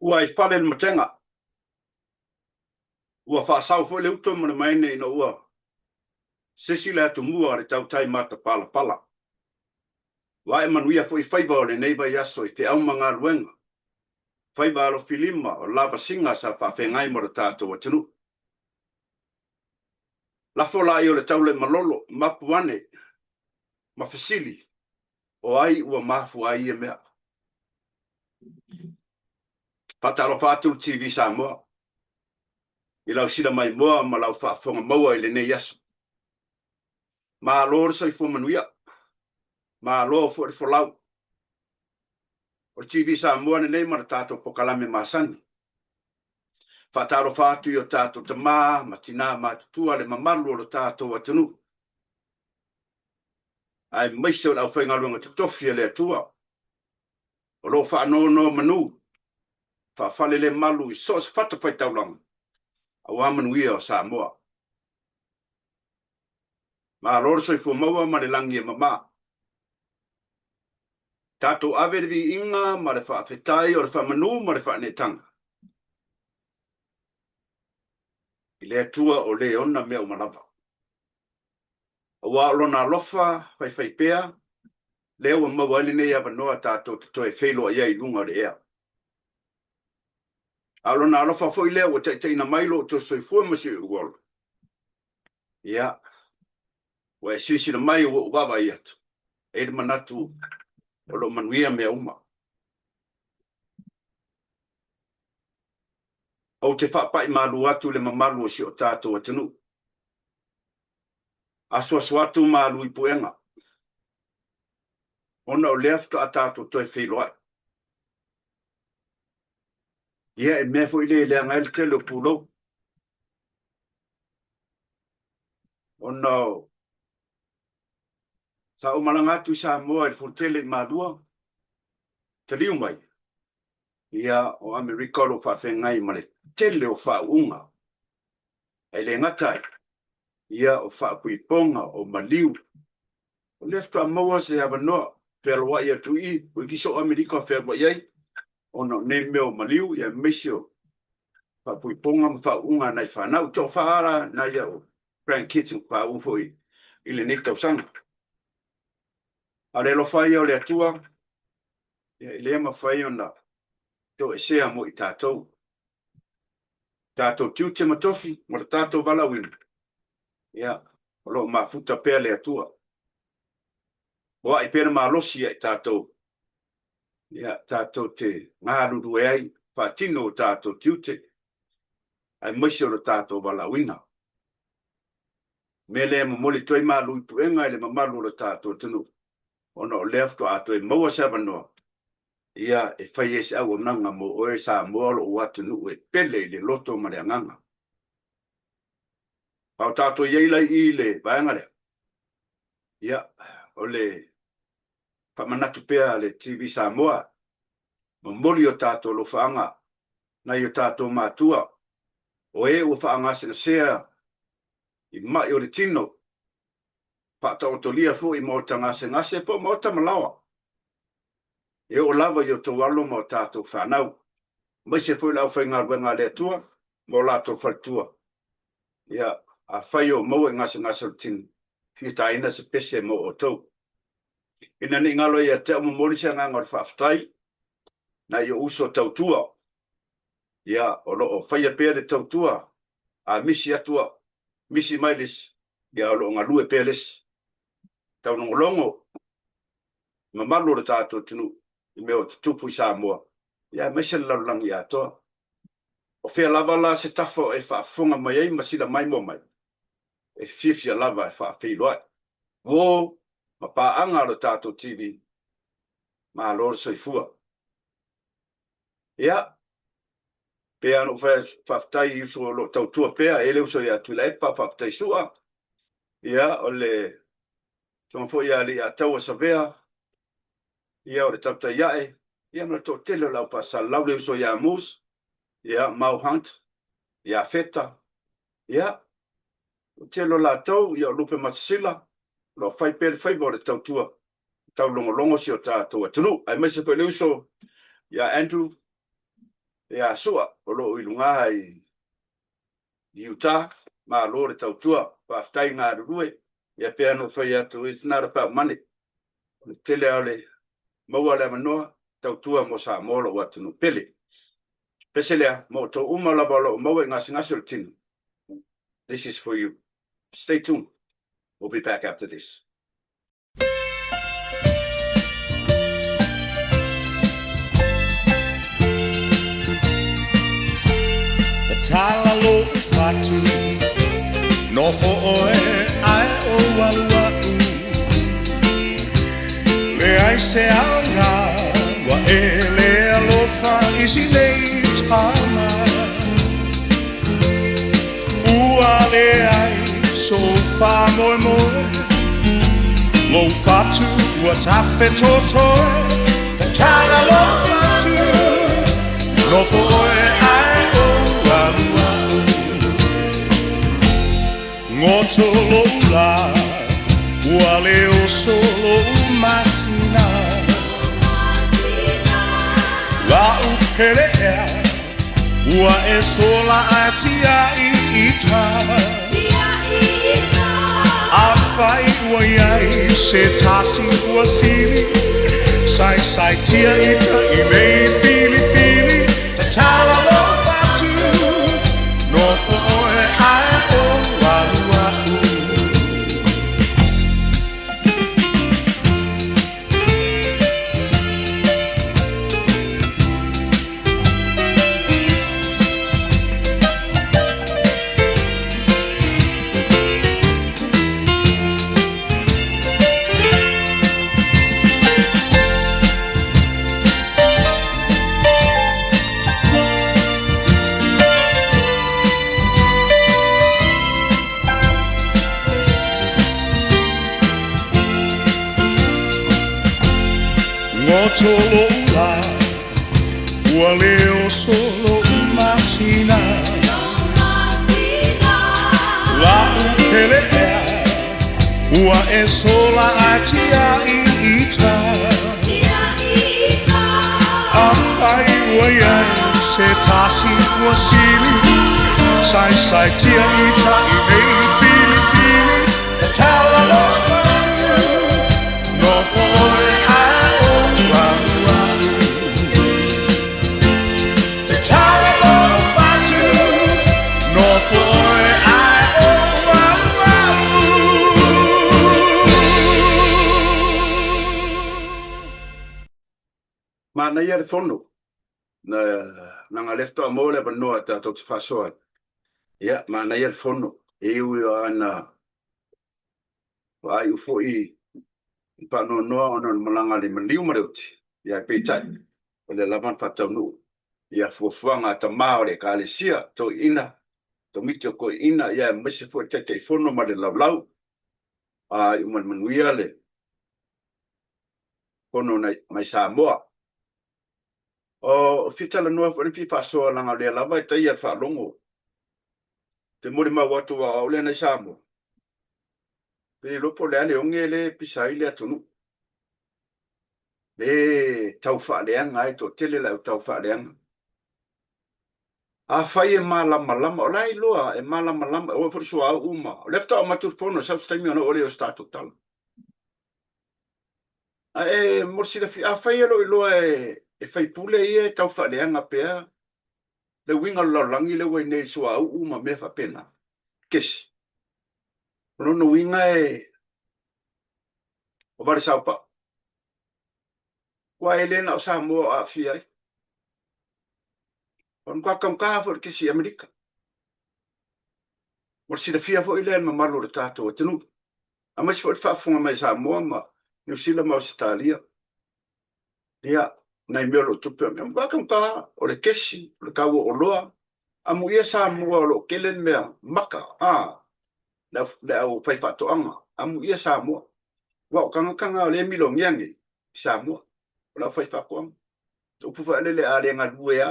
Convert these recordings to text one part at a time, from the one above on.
ua I whale le matenga. Ua whaasau fo le uto mana maine ina ua. Sesi le atu mua re tau tai mata pala pala. Wa e manuia fo I whaiba o le neiba yaso I te au manga ruenga. Whaiba alo filima o lava singa sa whawhengai mo re tātou atunu. Lafo la I o le tau le malolo, mapuane, mafasili, o ai ua mafu ai e mea. Patalo fatu TV sa moa. I lau sila mai moa ma lau whaafonga maua I le nei yaso. Ma lor sa I fo manuia. Ma lo fo fo lau. O TV sa moa nei ma tātou pokalame masani. Whataro whātu I o tātou te ma tina ma tutua le mamalu o tātou atunu. Ai maise o lau whaingalunga te tofia le atua. O lo whaano no manu. Whawhale le malu I sos whata whai taulanga. A wamanuia o Samoa. Ma lor so I fo maua ma le langi e mama. Tātou averevi inga ma le whaafetai o le whamanu ma le whaanetanga. I le atua o le ona mea o malava. A waalona lofa, whai pea, leo o mawali nei ava noa tātou te toe whelo a iei lunga le ea. A lona lofa fo I leo o teina mailo o to soifua masi uol. Ia, wa e sisi na mai o wawa I atu. E le manatu o lo manuia mea uma. O te whapai malu atu le mamalu o si o tātou atanu. Asua suatu malu I puenga. Ona o lefto a tātou toi wheloai. Ia e mea fo I le ngai te le pulo. Ona o sa o malangatu sa moa e fotele malua. Te liu mai. Ia o Amerika o whawhengai ma le tele o whaunga. E le ngatai. Ia o whaapuiponga o maliu. O lefto a maua se hawa noa. Whelwa ia tui. O kiso Amerika whelwa iei. Ono ne meo maliu. Ia mesio. Whaapuiponga ma whaunga nai whanau. Tō whaara na ia o Grand Kitchen whaunga foi. I le nektau sanga. A le lo whai o le atua. Ia I le ma whai o na. Tō e sea mo I tātou. Tātou tiu te matofi. Mo le tātou walawinu. Ia. O lo mafuta pea le atua. Wa I pena malosi I tātou. Ia. Tātou te ngāruru e ai. Whaatino o tātou tiu te. Ai maisi o le tātou walawina. Me le mamoli toi malu I puenga I le mamalu o le tātou tunu. Ona o lefto ato e maua seba noa. Ia e whai ese au o nanga mo o e sa moalo o atu nu e pele I le loto ma le anganga. Pau tātou ieila I le vaengarea. Ia o le whamanatu pea le TV Samoa. Mamoli o tātou lo whaanga. Nai o tātou mātua. O e o whaanga sea I mai o le tino. Pata o tolia fu I mota ngase po mota malawa. E o lava I o tō walo mo tātou whanau. Mai se fui lau whainga ruenga le tua, mo lātou whaltua. Ia, a whai o maua ngase o tino. Whita ina se pese mo o tau. Ina ni ngalo ia te o mori se nganga o whaftai, na I o uso tautua. Ia, o lo o whaia pere tautua, a misi atua, misi mailis, ia o lo ngalue peles. Tau nongolongo, mamalu o tātou tinu, I meo te tupu I Samoa. Ia, meise laulangi atoa. O whea lava la se tafo e whaafonga mai ei, masila mai mo mai. E fifia lava e whaafeiloai. Wo, ma paanga o tātou TV. Ma lor soifua. Ia, pea no whaftai I uso lo tautua pea, ele uso ia tuila epa whaftai sua. Ia, o le Tōng fo ia li a taua savea. Ia o le tapta iae. Ia mna tō tele lau pasal. Lau le uso ia mus. Ia mau hunt. Ia feta. Ia. O telo la tau. Ia o lupe masasila. Lo fai pere fai bo le tau tua. Tau longo longo si o tātou atunu. Ai mese pe le uso. Ia Andrew. a sua o lo ilunga i Utah ma lo le tautua pa aftai ngā rurue ia pea no whai atu i snara pa mane tele ale maua le manoa tautua mo sa molo watu no pele peselea mo to umala balo mo ngasi ngasi tinu. This is for you. Stay tuned. We'll be back after this. Tala lo fatu no ho'oe ai o walua'u le ai se anga wa e le alofa isi nei tama ua le ai so fa moe moe lo fatu ua tafe totoe tala lo fatu no ho'oe ai Ngoto lola, ua leo solo masina La upelea, ua e sola atia i ita A fai ua iai se tasi ua sili Sai sai tia ita i mei fili fili Ta tala lo fatu, no foe ai o walua'u Ngoto lola, ua leo solo masina La upelea, ua e sola atia i ita A fai ua iai se tasi ua sili Sai sai tia ita i mei fili fili Te tala lo fatu, no foe ai Ma na ia le fono na nga lefto amole ba no ta to fasoa ia ma na ia le fono e u ana ai u foi pa no no ona malanga le maliu mareuti ia pe tai le lavan fatau no ia fuanga ta maore ka le sia to ina to mitio ko ina ia mese foi te fono ma le lau a u man manuia le fono na mai Samoa o fitala noa fo pi faso langa le lava te ia fa longo te mori ma watu wa ole na Samoa pe lo po le ale ongele pisai le atunu le tau fa le anga to tele la tau fa le anga a fai e malama ola i loa e malama o for so a uma lefta o matur pono sa stami ona ole o stato tal a e morsi le a fai lo i loa e fai pule ia tau fa le anga pea le winga lo langi le we nei so a uma me fa pena kesi no winga o bar sa pa wa elena o sa mo a fia on kwa kam ka for kesi amerika morsi le fia fo ile ma malo le tato tenu a mas fo fa fo mai sa mo ma New Zealand ma Australia ia nai melo tupe me wa kam ka o le kesi le ka o loa a mu ia sa mo lo kelen me maka a la o fai fa to anga a mu ia sa mo wa kanga le milo ngiangi sa mo la fai fa ko o pu fa le a le nga duea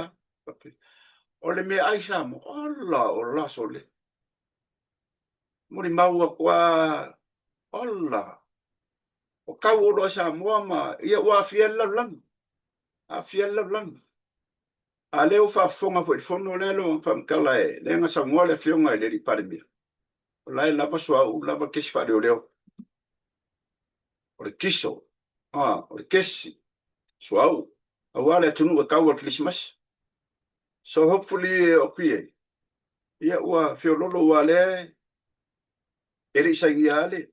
o le me ai sa mo o la sole mori maua kwa ola o ka o sa mo ma ia wa fiel la lang a fiel la lang A leo whaafonga fo i whono lelo whamkala e. Lenga sa mua le whionga e le ri parimia. O lai lava sua u lava kesi wha leo leo. O le kiso. O le kesi. Sua u. A wale atunu a kaua Christmas. So hopefully o pie. Ia ua whiololo ua le. Eri sa ingi ale.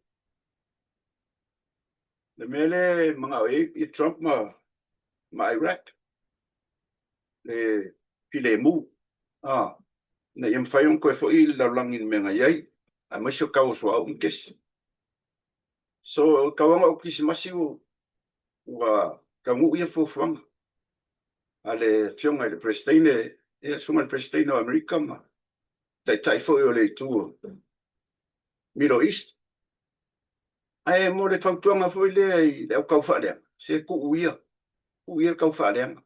Le mele mga i Trump ma Iraq. Le pile mu. Na iam whaiong koe fo i laulangin menga iai. A maisio kau sua u mkesi. So kawanga o Christmas ua kangu ia fufuanga. Ale fionga le presidente e sunga le presidente o Amerika ma tai fo o le tu Middle East. Ai mo le fautuanga fo le o kau fa'ale. Se ku uia kau fa'ale.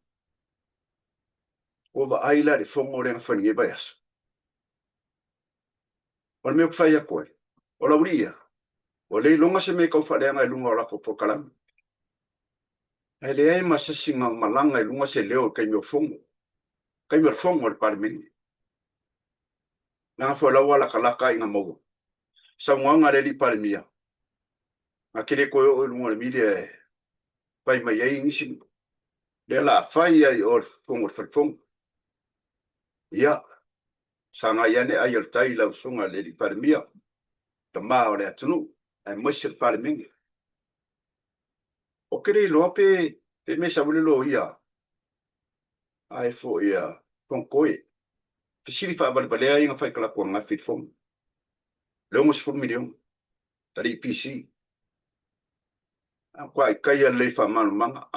O va ai la le fongo le fani e baias. O me fai a koe. O la uria. O le longa se me kau fa'ale nga lunga o la ko pokalam. Ai le ai ma se singa malanga lunga se leo kai me fongo. Kai me fongo le parmeni. Nga fo la wala kalaka inga mo. Sa mwanga le li parmia. Akele ko o lunga le mile pai mai ai ngisi. Le la fai ai o fongo fongo. Ia. Sanga iane ai al tai lau sunga le li parmia. Ta maa le atunu. Ai mwese le parmeni. O kere loa pe me sa wale lo ia. Ai fo ia fonkoe. Pisiri fa balbalea inga fai kala kua ngafit fongo. Leo mos 4 milion. Tari PC. Kwa ikaya le fa malumanga.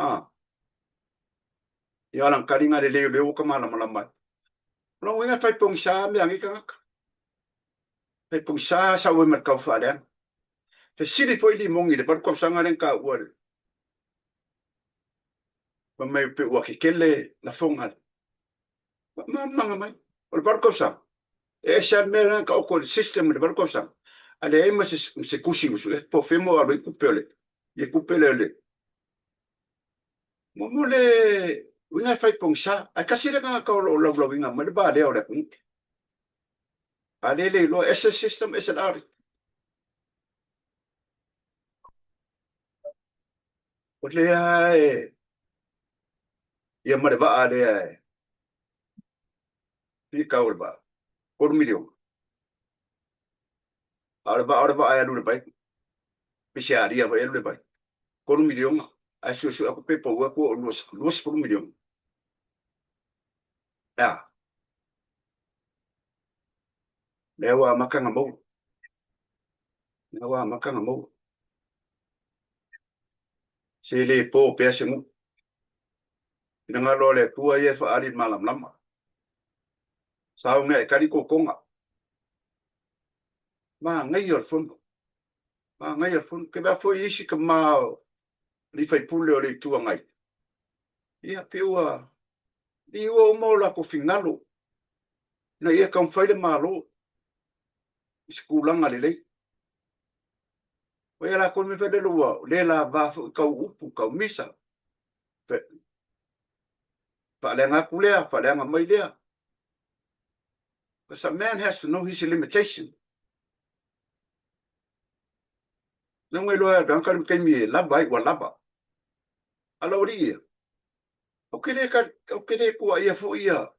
Ia lang karinga le leo ka malamalama. Lo inga fai pong sa me angi kangaka. Fai pong sa we merkau fa le. Te siri foi li mongi le par kopsanga len ka ual. Pa mai pe wa kele la fonga. Manga mai. O par kopsa. E sa mera ka o system le par kopsa. Ale ai se kusi usu po femo a le kupele. Ye kupele le. Mo le winga fai pong sa. Ai kasira ka lo winga ma le ba le o le kun. Ale le lo ese system ese ari. O le ai ia ma le ba ale ai. Pi ka o ba. 4 milion. Arba ai alu le bai. Pisi aria vai alu le bai. 4 milion. Ai su aku pepo wa ko los 4 milion. Ya. Lewa makanga mo. Lewa makanga mo. Se le po pe se mu. Ina lo le tua ye fa ali malam lama. Sa unga e kari ko konga. Ma ngai or fun. Ma ngai or fun ke ba fo isi ka ma li fai pule o le tua ngai. Ia piua. Di o mo la ko finalo. Na ia kan fai le malo. Skulanga le lei. Oia la kon me fede lua. Le la va kau upu kau misa. Fa le nga kulea, fa le nga mai lea. Because a man has to know his limitation. Nang loa dangkal kai mi laba wa laba. Ala ori. O kele ku ia fo ia.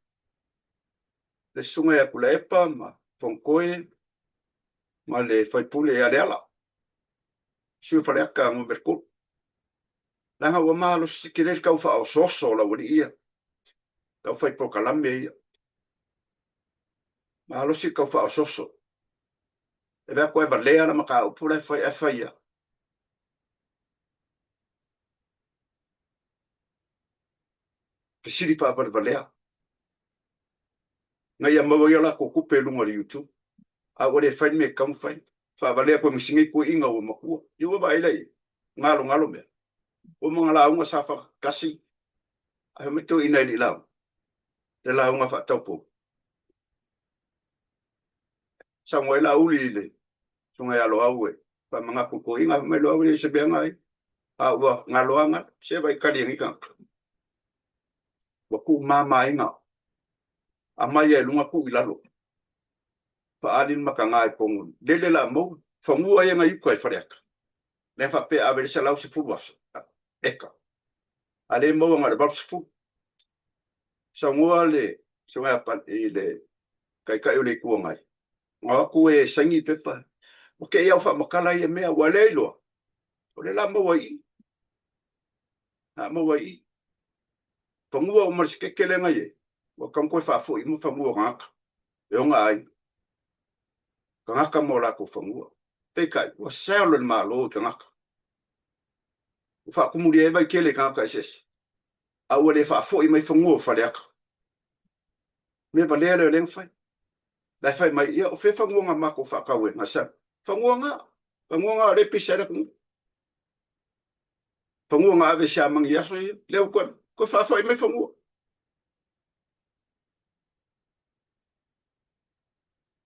Le sunga ya kula epa ma fonkoe ma le fai pule ya ala. Siu fa le ka mo berko. Langa wa malo sikire ka fa o soso la ori ia. Ka fai prokalame ia. Malo si ka fa o soso. E va ko e balea na maka o pule fai e fai ia. Pisiri fa balea. Ngai ya mawa ya la ko kupe lunga le YouTube. A ore fai me kam fai. Fa balea ko misingi ko inga o makua. Yo ba ile. Ngalo me. O mga la unga sa fa kasi. Ai me to ina li la. Te la unga fa topo. Samuel a uli le. Sunga ya lo awe. Pa mga ko inga me lo awe se be ngai. A wa ngalo anga se vai kali ngi kan. Wa ku mama inga. amai e lunga ku ilalo pa alin makanga e pongu lele la mo fangu ai ngai ko e fareka le fa pe ave se lau se fu was eka ale mo nga ba fu sangua so nga pa ile kai ole ku ngai nga ku e sangi pepa o ke ia fa makala e mea wale lo o le la mo wai na mo wai fangu o mar ke kele ngai o kan ko fa fu i mo fangu nga e nga ai ngaka mo la ko fangu pe kai o selo le malo ke ngaka fa ku muri e vai kele ngaka ses a o le fa fu i mai fangu fa le aka me va le le fai dai fai mai ia o fe fangu nga mako fa ka we na sa fangu nga le pisera ku fangu nga ave sha mang ia so le ko fa i mai fangu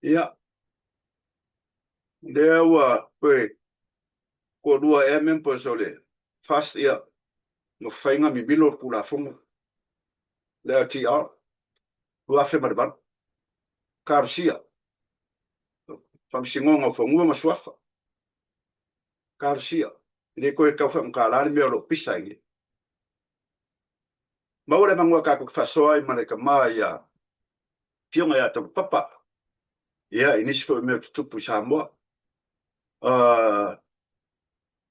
ia le wa pe ko dua e men po so le fast ia no fainga mi bilo ku la fungu le ti a dua fe marban karsia fam singonga fungu ma swafa karsia le ko e ka fa ngala me lo pisa ngi ma ora mangwa ka ko fa so ai mane ka mai ya pionga ya to papa ia inis fo me tu pu sa mo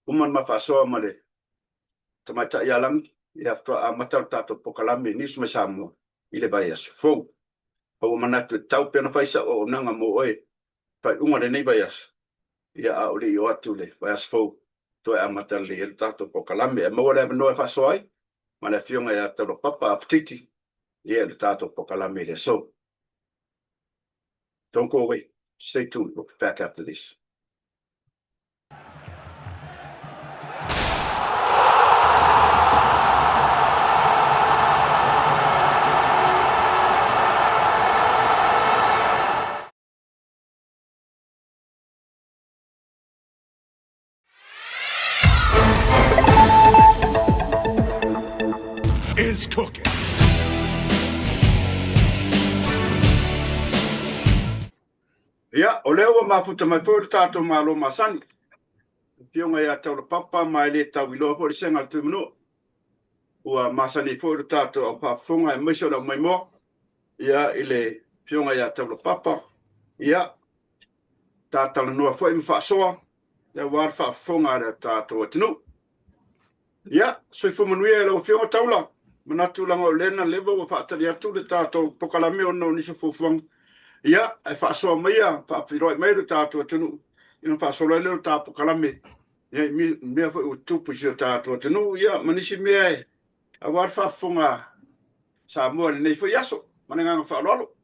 uman ma fa so male tamata ya lang ya to amatal tato pokalame nis ma sa mo ile ba ya fo o mana tu tau pena faisa o nanga mo oi fa unga de nei ba ya ia a oli o atu le ba ya fo to amatal le el tato pokalame mo ora no fa so ai male fionga ya to papa aftiti ia el tato pokalame le so. Don't go away. Stay tuned. We'll be back after this. It's cooking. Ia, o leo mafuta mai fo tato malo masani. Pionga ia tau papa mai le tau ilo po senga tu mino. Ua masani fo tato o pa fonga e miso da mai mo. Ia ile pionga ia tau papa. Ia tata la noa fo im fa soa. Ia war fa fonga da tato tino. Ia, so fo manuia lo pionga taula. Manatu langa o lena levo fa tali atu le tato pokalame o no ni so fo fonga. Ia, e fa so mai fa firo mai do tato tunu. Ina fa so le tato kalame. Ia me fa o tupu si tato tunu. Ia, manisi me a war fa fonga sa mo nei fo yaso. Mananga fa lolo.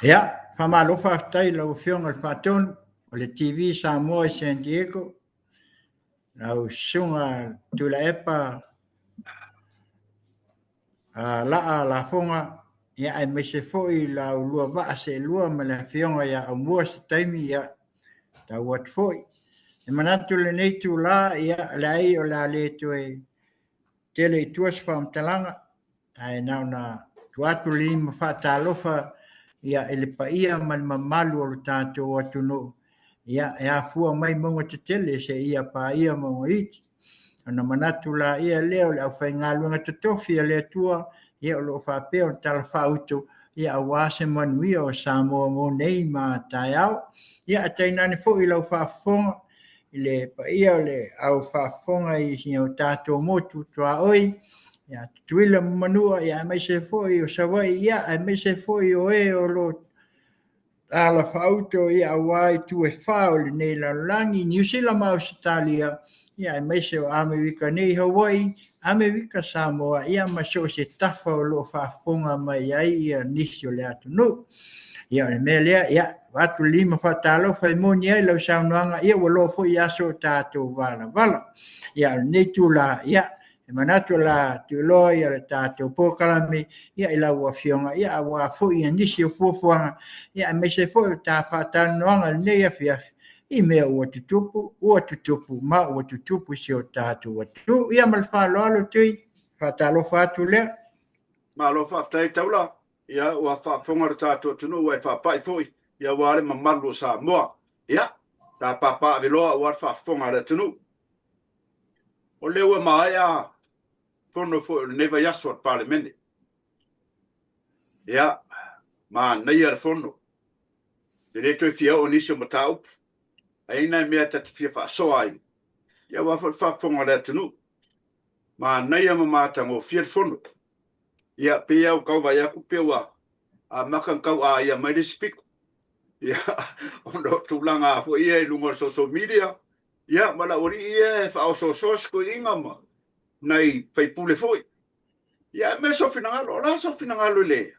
Ia, fa malo fa tai lo fiong al faton o le TV Samoa San Diego. Lau sunga tula epa la fonga ia ai mese foi la lua va se lua ma la fionga ia o mua se taimi ia ta wat foi e manatu le nei tu la ia lai o la le tu e tele tuas fam talanga ai na na tuatu lima fa talofa ia ele pa ia mal mamalu o tato watu no ia ia fua mai mongo te tele se ia pa ia mongo iti ana manatu la ia leo le fa ngalu nga tofi le tua ia lo fa pe on tal fa uto ia wase manui o samo mo nei ma taiao ia taina ni fo ilo fa fonga ile pa ia le au fa fonga i sino tato motu tua oi ia tuila manua ia mai se fo o savai ia mai se fo o e o lo ala fa auto ia wai tu e fa o nei la langi New Zealand ma Australia ia mai se o Amerika nei Hawaii Amerika Samoa ia ma so se tafa o lo fa fonga mai ai ia nisio le atu no ia le mele ia watu lima fa talo fa moni ai lo saunoanga ia wo lo fo ia so tato vala ia nei tu la ia e manatu la tu lo ia le tato po kalami ia ila wa fionga ia wa fo ia nisio fofuanga ia mai se fo ta fa tanoanga nei afia i mea ua tutupu ma ua tutupu si o tātu watu. Ia mal wha loalo tui, wha talo whātu lea. malo whaftai taula, ia ua whafonga tātua tunu, ua whapai fōi, ia wale mamalu sa moa, ia, tā papa viloa ua whafonga re tunu. O lewa maia, fono fo neva yaso at parliament. Ia, ma nei ar fono. Te le toi fia o nisio matau, aina mea tati fia wha ai. Ia wa whafonga re tunu. Ma nei ama mātango fia fono. Ia, pia o kau vai aku pia wa, a makan kau a ia mai spiku. Ia, ono tūlanga fo ia i lunga social media. Ia, mala ori ia e wha o ko inga ma. Nei, pai pule foi. Ia, me so finangalo, la so finangalo le.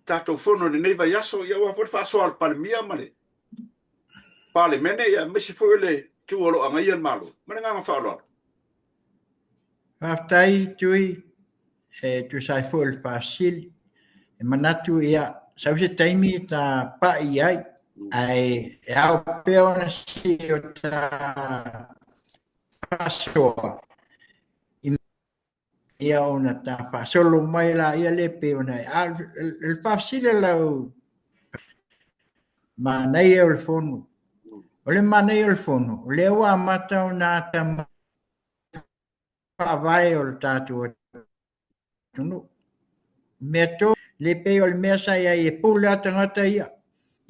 Tato fono ni nei vai aso, ia wa wha so al palmia male. Pale mene, ia, me se foi le tuolo anga ian malo. Mane nganga whaaloa. Whaftai tui, tu sai full fasil, e manatu ia, sau se taimi ta pai ai au peona si o ta pasoa. Ia ona ta fasolo mai la ia le peona. Il fasile lau manei o le fono. O le manei o le fono. O le ua mata o nā ta vai o le tātua tunu. Mea tō le pe o le mea sai ai e pula tangata ia.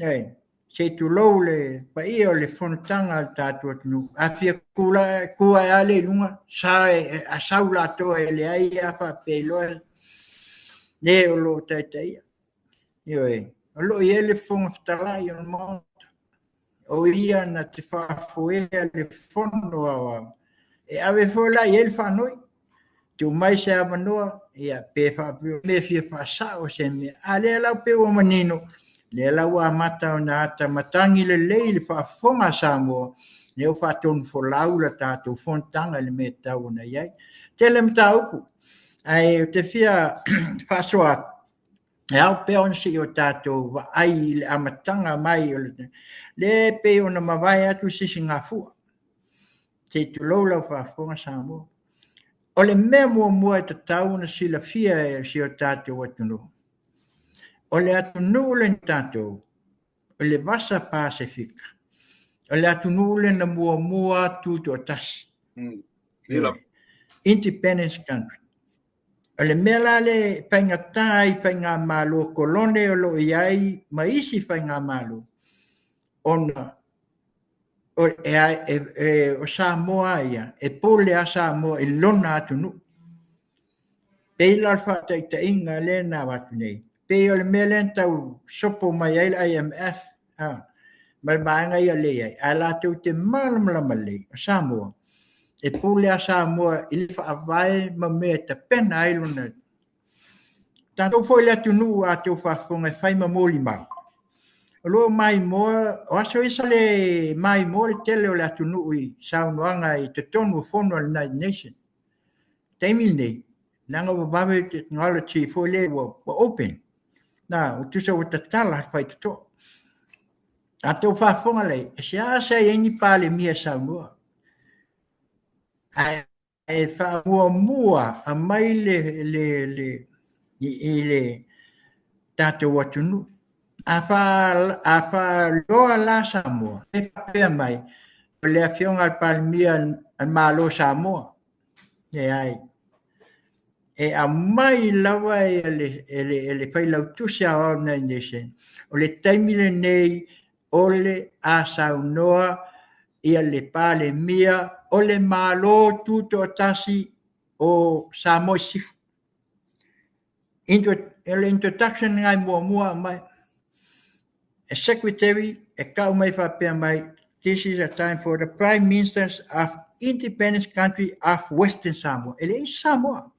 Ei, se tu lou le pa ia o le fonotanga al tātua tunu. A fia kua e ale lunga, sa a saula toa e le ai a wha peiloa. Le o lo taitai ia. Io e, o lo i ele fonga fitalai o monta. O ia na te whafoea le fono awa. E ave fola i ele whanoi. Tu mai se amanoa, ia pe whapio me fia whasa o se me. A le lau pe o manino. Le lau a mata o na ata matangi le lei le whafonga Samoa. Le o whatonu fo lau la tātou fontanga le me tau na iai. Te le mta upu. Ai te fia whasoa. E au pe on si o tātou wa ai le amatanga mai o le. Le pe o na mawai atu sisi ngā fua. Te tu lau lau whafonga Samoa. O le mea mua e tatau na sila fia e si o tātou atunu. O le atunu le tātou, o le vasa Pasifika. O le atunu le na mua tutu o tasi. Independence country. O le mea le whaingatai, whainga malo, kolone o lo iai, maisi whainga malo. Ona, o Samoa ia, e pole a Samoa i lona atunu. Pei lalwhata i ta inga le na watu nei. Pei o le melen tau sopo mai ai IMF. Mai maanga ia le ai. A la tau te malamlama le, o Samoa. E pole a Samoa i le whaavai ma mea ta pena ai lona. Tātou foi le atunu a tau whafonga e whai ma mōli mau. Lo mai moa, o aso isa le mai moa le tele o le atunu i saunoanga i te tonu fono al United Nations. Taimil nei, nanga wabawe technology fo le wa open. Na, o tusa o tatala whai te to. A tau whafonga lei, e se asa i eni pale mia saunoa. E wha a mai le tātou atunu. A fa loa la Samoa, e whapea mai, o le awhionga al palmia al malo Samoa, e ai. E a mai lawa e le whailau tusia o na nation, o le taimile nei, o le a saunoa, ia le pale mia, o le malo tuto tasi o Samoa sifu. Le introduction ngai mua mai, a secretary, a kau mai whapea mai, this is a time for the Prime Ministers of Independence Country of Western Samoa. Ele is Samoa.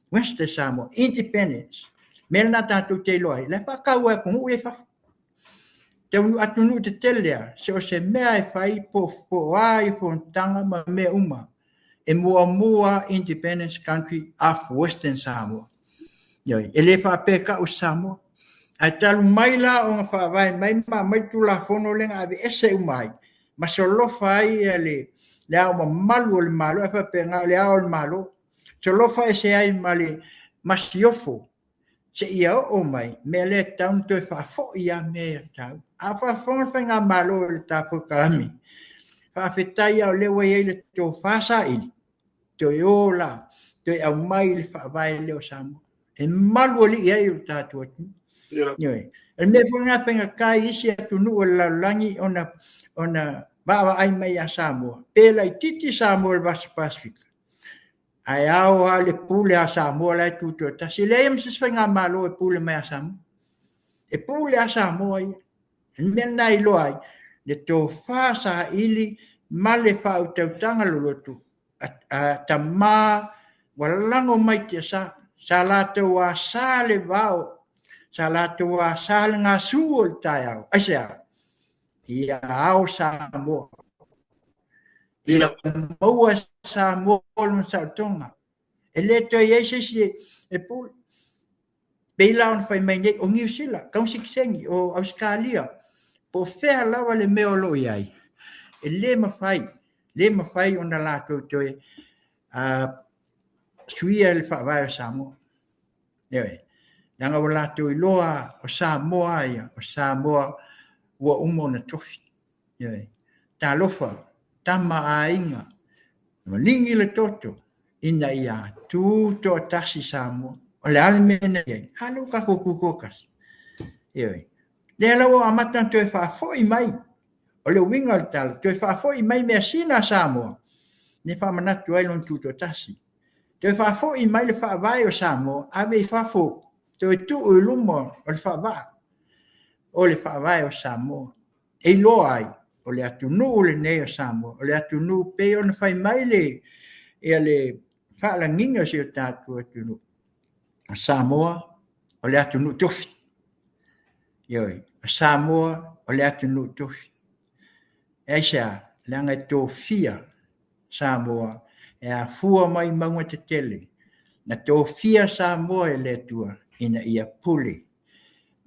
Western Samoa. Independence. Melna tātou te loai. Le whakau e kongu e wha. Te unu atunu te telea, se o se mea e whai po ai fontanga ma mea uma. E mua Independence Country of Western Samoa. Ele whapea ka o Samoa. Ai talu mai la o ngā whaavai, mai tu la whono lenga awe ese umai. Ma so lofa ai le au ma malu o le malo, e whapea ngā le au le malo. So lofa ese ai ma le masiofo se ia o mai me le taun to fa fo ia me tau a fa fo fa nga malo le ta fo kalami fa fetai o le we le to fa sa il to yola to au mai le fa vai le o samo e malo li ia i ta to Yoi. E me funga penga kai isi atu nu la langi ona ba ai mai a Samoa. Pela i titi Samoa le bas Pasifika. Ai au ale pule a Samoa la tuto. Ta si le im se spenga malo e pule mai a Samoa. E pule a Samoa i. Me nai loai. Le to fa sa ili male fa o tautanga lolotu. A tama walango mai te sa la te wa sa le vao. Salatua sal nga suol tayo. Asya. Ia au Samoa. Ia maua Samoa sa tonga. Ele to yese si e pul. Beilaun fai mai nei o New Zealand, kau siksengi o Australia. Po fea lawa le meolo iai. E le mafai ona la koutoe suia le whaavai o Samoa. Ewe. Nanga wala tu iloa o Samoa ia, o Samoa ua umo na tofi. Ta lofa, tama a inga, malingi le toto, ina ia tu to tasi Samoa, o le alimena ia, halu ka kukukokas. Le alawa amatan to e whaafoi mai, o le winga le tala, to e whaafoi mai mea sina Samoa, ne whamanatu ailon tu to tasi. To e whaafoi mai le whaavai o Samoa, ave i whaafo, to tu o lumo o le whaavai o Samoa. E loa ai, o le atunu o le nei o Samoa, o le atunu pe o na whai mai le, e le whaalanginga si o tātu atunu. Samoa, o le atunu tofi. Ioi, Samoa, o le atunu tofi. Eisa, langa tō fia Samoa, e a fua mai maunga te tele. Na tō fia Samoa e le tua. Ina ia puli.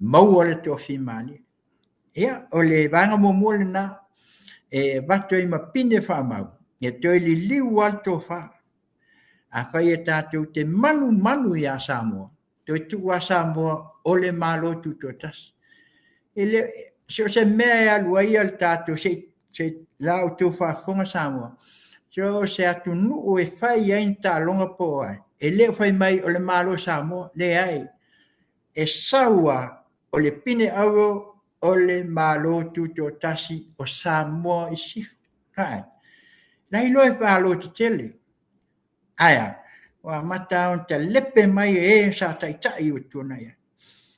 Maua le tō whimani. Ia, o le vanga momole na, e vato i mapine whamau. Ia toi li liu alto wha. A whai e tātou te manu i a Samoa. Toi tu a Samoa o le malo tu totas. E le, se mea e alua i al tātou, se lau tu whafonga Samoa. Se atu nuu e whai ein tā longa po ai. E le whai mai o le malo Samoa, le ai. E saua o le pine auro o le malo tuto tasi o Samoa i sifu. Hai. Lai loe malo te tele. Aia. Wa mata on te lepe mai e sa taitai o tuna ia.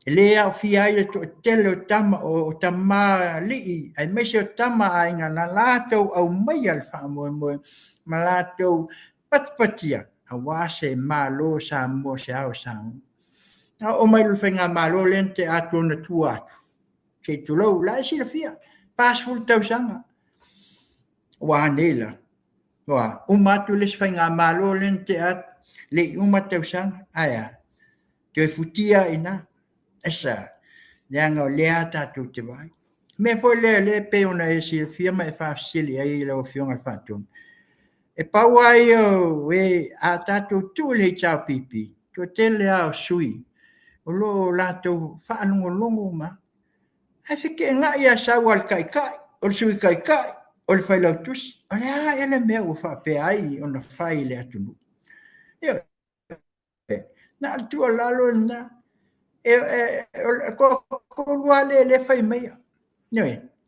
E le au fi ai le to tele o tama o tama lii. Ai mese o tama ai ngā na lātou au mai al whamoe moe. Ma lātou patpatia. A wase malo Samoa se au Samoa. O mai lu whainga malo lente atu na tu atu. Kei tu lau, la esi la fia. Pasful tau sanga. Wa nela. Wa, umatu les whainga malo lente atu. Le uma tau sanga. Aya. Te futia ina. Esa. Leanga o lea tatu te vai. Me fo le pe ona esi la fia mai whaafsili ai la o fionga whaatun. E pawai o e a tatu tu le chao pipi. Ko tele au sui. O lo lato whaanongo ma. Ai whike ngā ia sau al kai, o le sui kai, o le whai lau tusi. O le a ele mea o whape ai o na whai le atunu. Na altua lalo na. Ko lua le whai mea.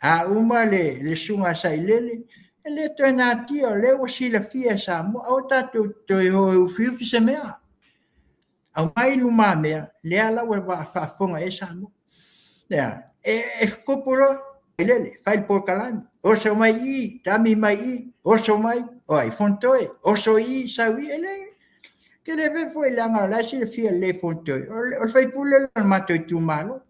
A uma le sunga sai lele. E le toi nā tia le o sila fia sa mo. Au tātou toi hoi uwhiuwhi se mea. Au mai luma mea, le ala ue wa whaafonga e Samoa. E koporo, lele, whai polkalani. Oso mai I, tami mai I, oso mai, oi, fontoe, oso I, sawi, ele. Ke le vefo e langa, la si le fia le fontoe. O whai pule la mato I tu malo.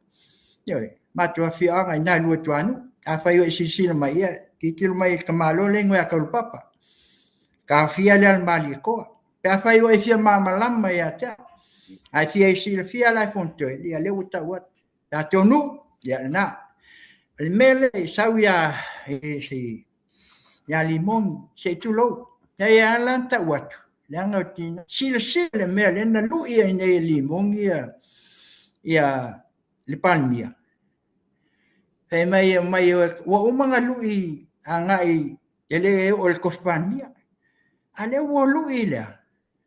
Mato a fia anga I nai lua tuanu. A whai o e sisina mai ia, ki kilo mai ka malo le ngoi a kaulupapa. Ka fia le al mali koa. Pe a whai o e fia mamalama ia tea. Ai fia isi la fia la fontoe lia le uta wat la tonu ya na el mele sauya si ya limon se tulo ya lanta wat Langa tina sila mea lena lu ia nei limong ia le palmia. He mai wa umanga lu I angai ele o le kospania. Ale wa lu ila.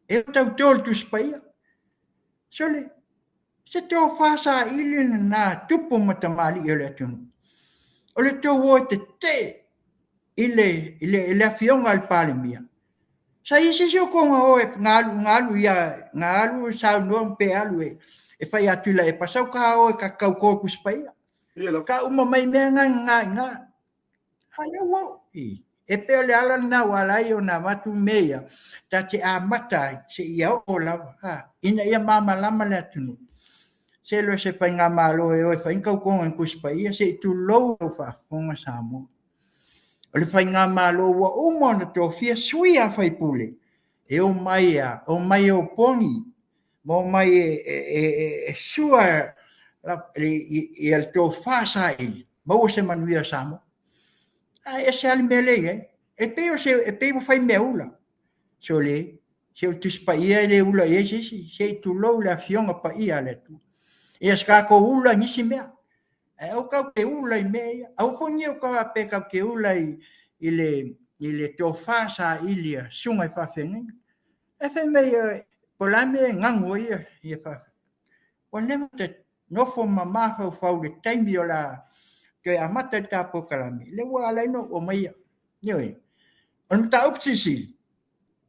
E tau tol tu spaia. Sole se te o fasa ili na tupu matamali ele tunu. O le tau o te ile afionga al palmia. Sa isi se o konga o e ngalu sa no pe alu e fai atu la e pasau ka o e kakau ko kuspaia. Ka uma mai mea nga. Ale wo e pe ole ala na wala I o na matu mea ta te amata se ia o la ina ia mama lama le atunu. Se lo se fai ngā malo e o e fai nkau konga kuspaia se tu lou o fa konga samo. O le fai ngā malo wa umona to fia suia fai pule. E o mai o pongi. Mo mai e sua I al to fasa I. Mo se manuia samo. E se ali mele e pe o fai meula. So le, se o tuspa ia le ula e se tu lou le afionga pa ia le tu. E ska ko ula nisi mea. E o kau ke ula I mea. Au fongi o kau ape kau ke ula I le to fasa ilia sunga I whawhenga. E whai mei polame ngango ia whawhenga. O nema te nofo mamafa o whau le taimi o la ke amata tapo kalami. Le wa alai no o maia. Nioi. On ta upsisi.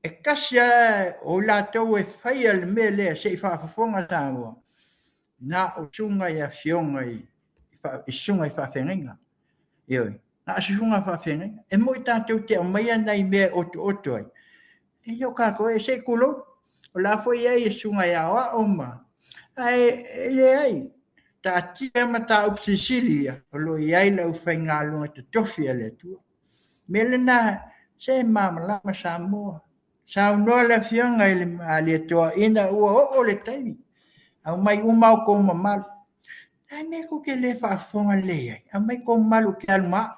E kasia o la tau e whai al me lea se I whawhafonga tāua. Na o sunga I a fionga I sunga I whawhenga. Ioi. Na sunga whawhenga. E moi tātou te o maia nei mea oto ai. E yo kako e se kulo. O la foi ai e sunga I a oa oma. Ai ele ai. Ta tia mata upsisilia. O lo I ai lau whai ngā lunga te tofi ale tua. Mele na se mama lama Samoa. Sa unoa la fionga I le maali toa ina ua o le taimi. Au mai umau ko mamalu. Ai me ko ke le whaafonga le ai. Au mai ko malu ke alma.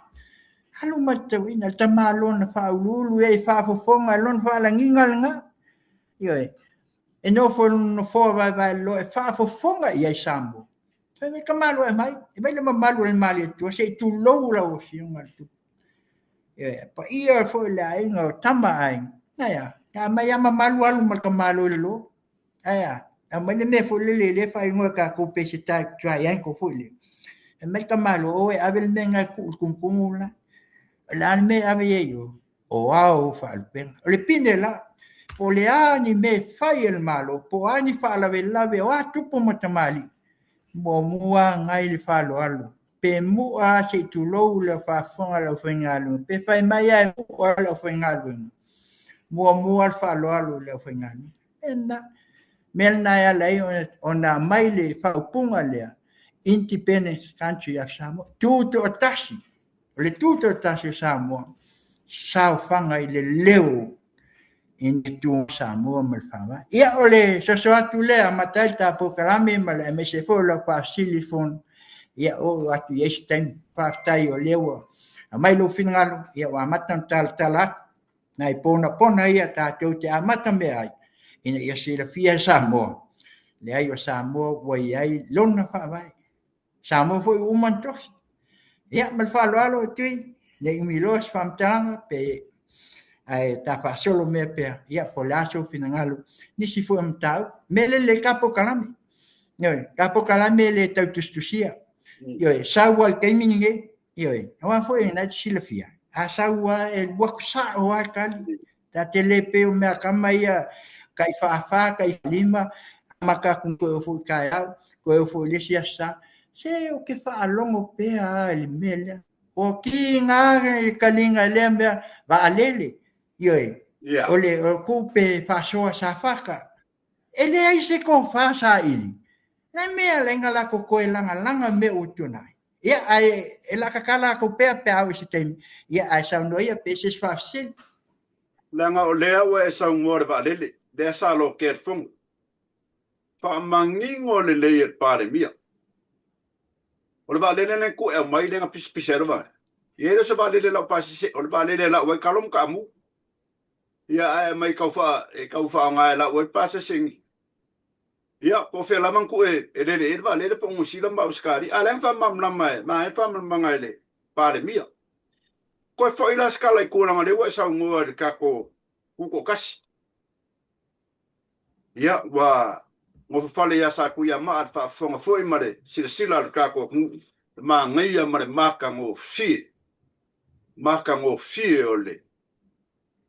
Alu matau ina ta malona whaululu e whaafonga lon whaalanginga nga. Ioi. E no fo vai lo e whaafonga I ai Sambo. Sai me ka malu e mai. E mai le mamalu le maali tua se tu lou la o fionga tu. Ioi. Pa ia fo le ainga o tama ainga. Naya. Ya mai ama malu alu mal ka malu le lo. Aya. Mai le me fo le fa ingo ka ko pe se ta try an ko fo le. E mai ka malu o e ave me nga ku kumpula. La me ave yo. O au fa al pen. Le pinde la. Po le ani me fai el malo. Po ani fa la lave o atu po matamali. Mo mua ngai le fa lo alu. Pe mu a se tu lo le fa fonga lo fengalu. Pe fai mai ai mu o lo fengalu. Mo al fa lo alu le fengalu. Ena Melna ya lei ona maile whaupunga lea Independence Country of Samoa. Tuto o tasi. Le tuto o tasi Samoa. Sao whanga I le leo in tu Samoa malwhawa. Ia ole so atu lea matai ta pokarame ma le me se fola pa silifon. Ia o atu yes time pa o leo. A mailo fingalu ia o amatan talat. Na pona ia ta te amata me ai. Ina ia sila fia Samoa. Le ai o Samoa wai ai lona whaavai. Samoa foi uman tofi. Ia mal whaaloalo tui. Le umiloas whamtanga pe ai ta whaasolo mea pea. Ia po laso finangalo. Nisi foi amtau. Mele le kapo kalame. Ioi, kapo kalame le tau tustusia. Ioi, sawa al kaiminge. Ioi, awa foi na sila fia. A sawa e wakusa o akali. Ta te le peo mea kama ia kai fa kai lima maka kun ko fu kai ko fu lesiasa se o ke fa longo pe a el mele o ki nga kalinga lembe va alele yoi ole o kupe fa so sa faka ele ai se ko fa sa ili na me lenga la ko ko langa me utunai ia ai ela kakala ko pe au se tem ia ai sa no ia pe se fa sin langa o lea wa sa ngor va alele de sa lo ke fong pa mangingo le le pare mia o le vale le ku e mai le pisero va e le so vale le la pa se o le vale le la wa kalom ka mu ia ai mai kaufa nga la o pasa sing ia ko fe la man ku le va le po musila ma uskari ala fa mam na mai fa manga le pare mia ko fo ila skala I kula ngale wa sa ngo ka ko ku kasi ia wa ngo fale ya sa ku ya ma fa fonga foi mare sila ka ko ma ngai mare maka ngo fi ole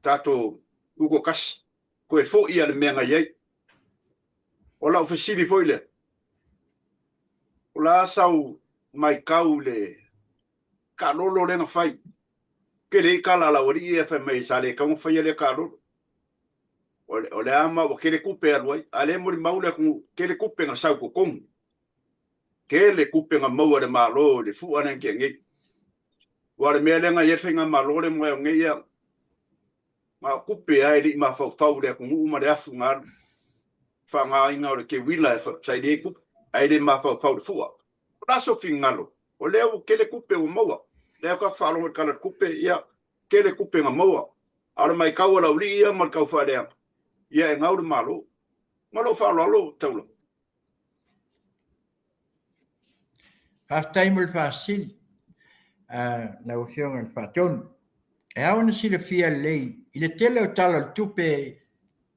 tato uko kasi ko fo ia le menga ye ola o fisili foi le ola sau mai kau le ka lolo le na fai ke le kala la ori e fa mai sale ka mo fai le ka lolo ole ama o ke le kupe aloi ale mo maule ku ke le kupe nga sau ko kom ke le kupe nga mo le malo le fu ana ke ngi wa le mele nga ye fenga malo le mo ngi ya ma kupe ai li ma fa le ku ma le afu nga fa nga inga o ke wila fa sai de ku ai le ma fa fu la so fingalo o le o ke le kupe o mo le ka fa lo ka le kupe ya ke le kupe nga mo ala mai ka wala uli ya ma ka fa le ia e ngau malo fa lo taulo After mul fasil na o fiong al faton e awana sila fia lei ile tele o tala tupe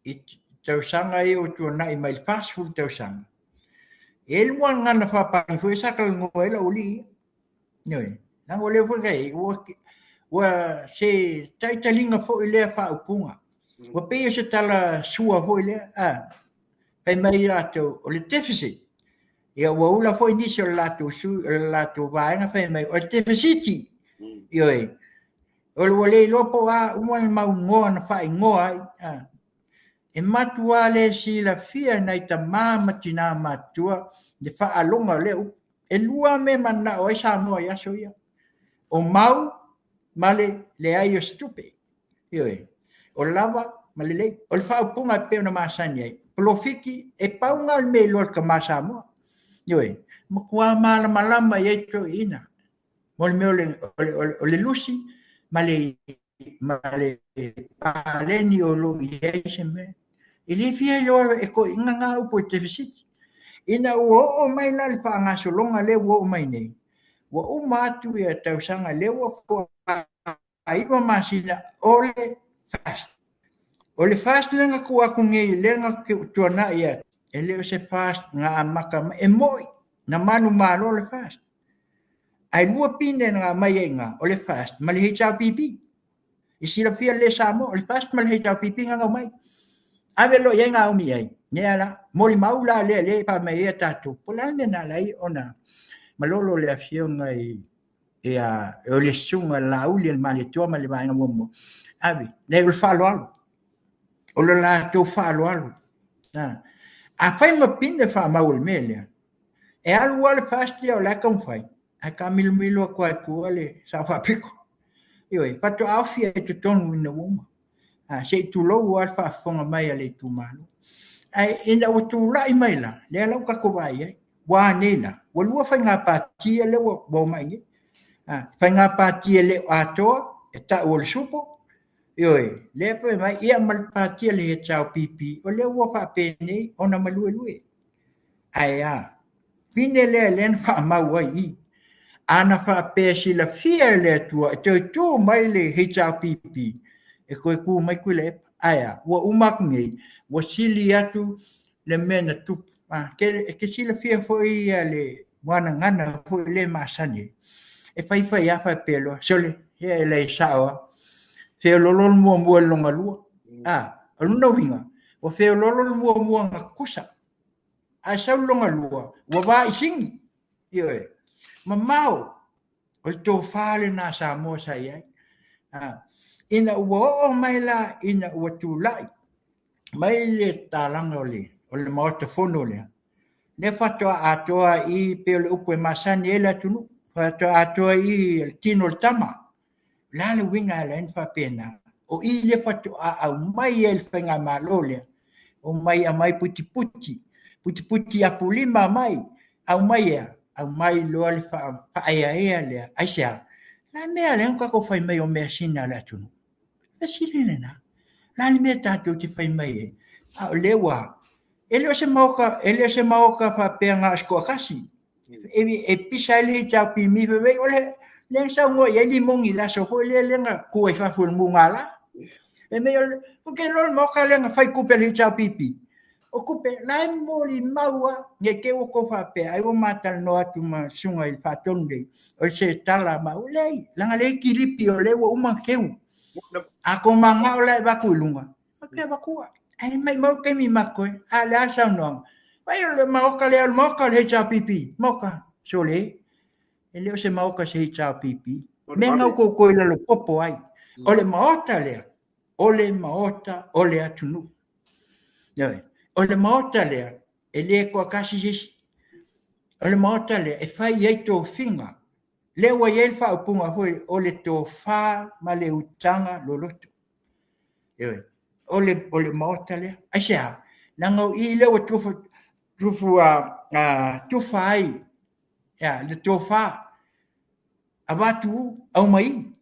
I tausanga I o tu na I mai fast food tausanga el mo ngana fa pa fu sakal ngoela uli noi na ole fu kai wa se taitalinga fo ile fa upunga wa pe se tala sua fo ile pe mai ato o le deficit ia wa ula fo initial lato vaenga pe mai o deficit ioi o le wale lopo uma mau ngoa na fa ngoa e matua le si la fia na ita mama tina matua de fa alonga le e lua me mana o sa no ya so ya o mau male le ai o stupe ioi o lava male le o fa punga pe na masanya profiki e paunga me lo ka masamo ioi mo kwa mala malama yeto ina mol me ole lusi male paleni o lo yeseme ili fia lo e ko inga upo deficit ina wo mai na fa nga solonga le wo mai nei wo matu ya tausanga le wo ko ai ko masina ole fast nga ko aku ngi le nga to na ya ele se fast nga maka e moi na manu malo le fast ai lua pinde nga mai nga ole fast mali hicha pipi isi la fia le samo ole fast mali hicha pipi nga mai ave lo yenga umi ai nela moli maula le pa me ia tatu pola me na lai ona malolo le afio ngai ia o le sunga la uli el mali to mali vai ngamo ave le ul falo alo o le la to falo alo a fai ma pinde fa maul mele e al wal fasti o la con fai a camil milo kwa kuale sa fa pico io e fatto afia e ton wina woma se tu lo wa fa fonga mai ale tu malo ai ina o tu lai mai la le la ka ko vai wa nela wo lu fa nga pati le wo mai fa nga pati le ato e ta o supo io le fa mai ia mal pati le chao pipi o le wo fa pene ona malu ai fine le len fa ma wai ana fa pesi la fia le tua tu mai le hicha pipi e koe ku mai kule aya wa umak ngi wa sili atu le mena tu ke sila fia foi le wana ngana foi le masani e fai ya fa pelo sole he le sawa fe lolol mo longa lu no vinga o fe lolol mo ngakusa a sa longa lu wa ba isingi yo mamau o to fale na sa mo sa ya ina wo mai la ina wo tu lai mai le talanga ole mo te fono le fatto atoa I pe le upo masani ela tunu fatto atoa I el tino tama la le winga la en fa pena o I le fatto a mai el fenga malole o mai puti a pulima mai au mai lo le fa ai le aisha la me ale ka ko fai mai o me sina la tunu Fasilina Lani me tātou te whai mai e. A o lewa. Ele o se mauka whapea ngā asko kasi. E pisa ele i tau pi mi whewei, ole leng sa ngoi e li mongi la so hoi le lenga kua i whafun munga la. E me ole, porque lol mauka lenga whai kupe le i tau pipi. O kupe, lai mori maua, nge ke o ko whapea, ai o mātal no atu ma sunga i whatonde, o se tala ma o lei, langa lei kiripi o lewa uma keu. Ako manga o lai waku ilunga.Ake wakua. Ai mai mau ke mi makoe, a le asa noang. Vai o le maoka le al maoka le hea pipi. Maoka, so le. E leo se maoka se hea pipi. Me ngau koko ila lo popo ai. O le maota lea. O le maota, o le atunu. O le maota lea. E le kua kasi jesi. O le maota lea. E fai ei tō finga. Lewa iei wha upunga hoi. O le tō wha ma le utanga lo loto. O le maota lea. Ai se hao. Nangau i lewa tufa ai. Ya, le tofa. Avatu au mai.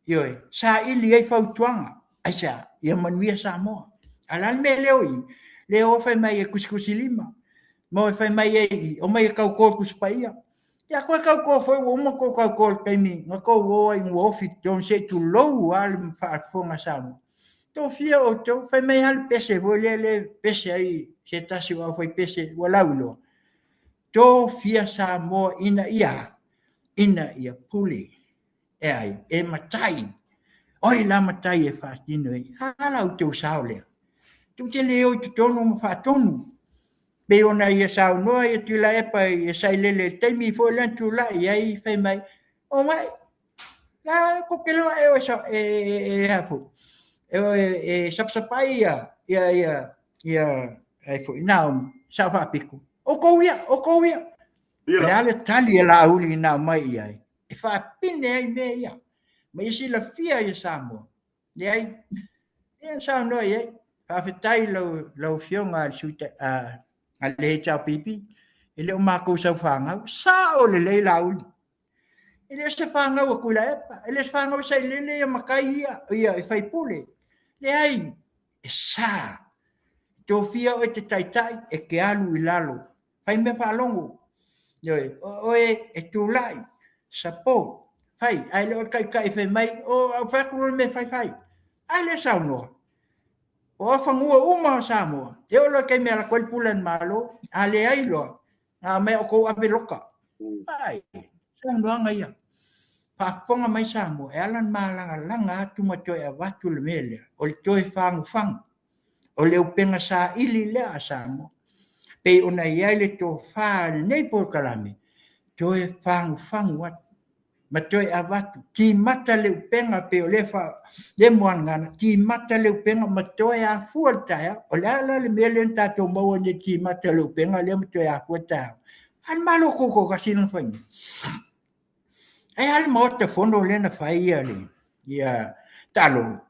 Yoi. Sa ili ai fautuanga. Ai sa. Ia manuia sa moa. Alan me leo i. Leo fai mai e kusikusi lima. Mo e fai mai e o mai e kau kōr kuspaia. Ya koe kau kōr foi o uma kō kau kōr peimi. Nga kau oa i ngua ofi. Tion se tu lou al mwhaafonga sa moa. Tō fia o tō, whai mai hal pese, voi le pese ai, se tasi wā whai pese, wa laulo. Tō fia sa mō ina ia puli, e ai, e matai, oi la matai e whaatino e, hala u tō sao lea. Tō te leo i tōno ma whaatonu, pe ona ia sao noa, ia tula epa, ia sai lele, teimi fo lantu la, ia i whai mai, o mai, la kokelo e hapu. E sapsapai ia ai foi não sapa pico o coia ela tali ela uli na mai ai e fa pine ai meia mas se la fia ia samo e ai e sa no ai fa fetai lo fionga suta a le cha pipi ele o mako sa fanga sa o le la uli ele se fanga o kula ele se fanga sai le makai ia e fai pule le ai, e sa, tō fia o te taitai, e ke alu i lalo, fai me whalongo, oe, e tū lai, support, fai, ai leo kai fai mai, o au whakuro me fai, ai le sao noa, o whangua uma o Samoa, e o lo kei mea la koe pulan malo, a le ai loa, a mea o kou awe loka, ai, sao noa ngai Whaafonga mai Samoa, e alan langa atu matoi a watu le mele, o le toi whangu, o le upenga sa ili lea a Samoa. Pei ona iai le tō whaare nei pōkalame, toi whangu atu, matoi a watu, ti mata le upenga pe o le moangana, ti mata le upenga matoi a fuartaia, o le ala le mele en tātou maua ne ti mata le upenga le matoi a fuartaia. An malo koko kasino whainga. Ai ale mo te fono le na fai ale ia talo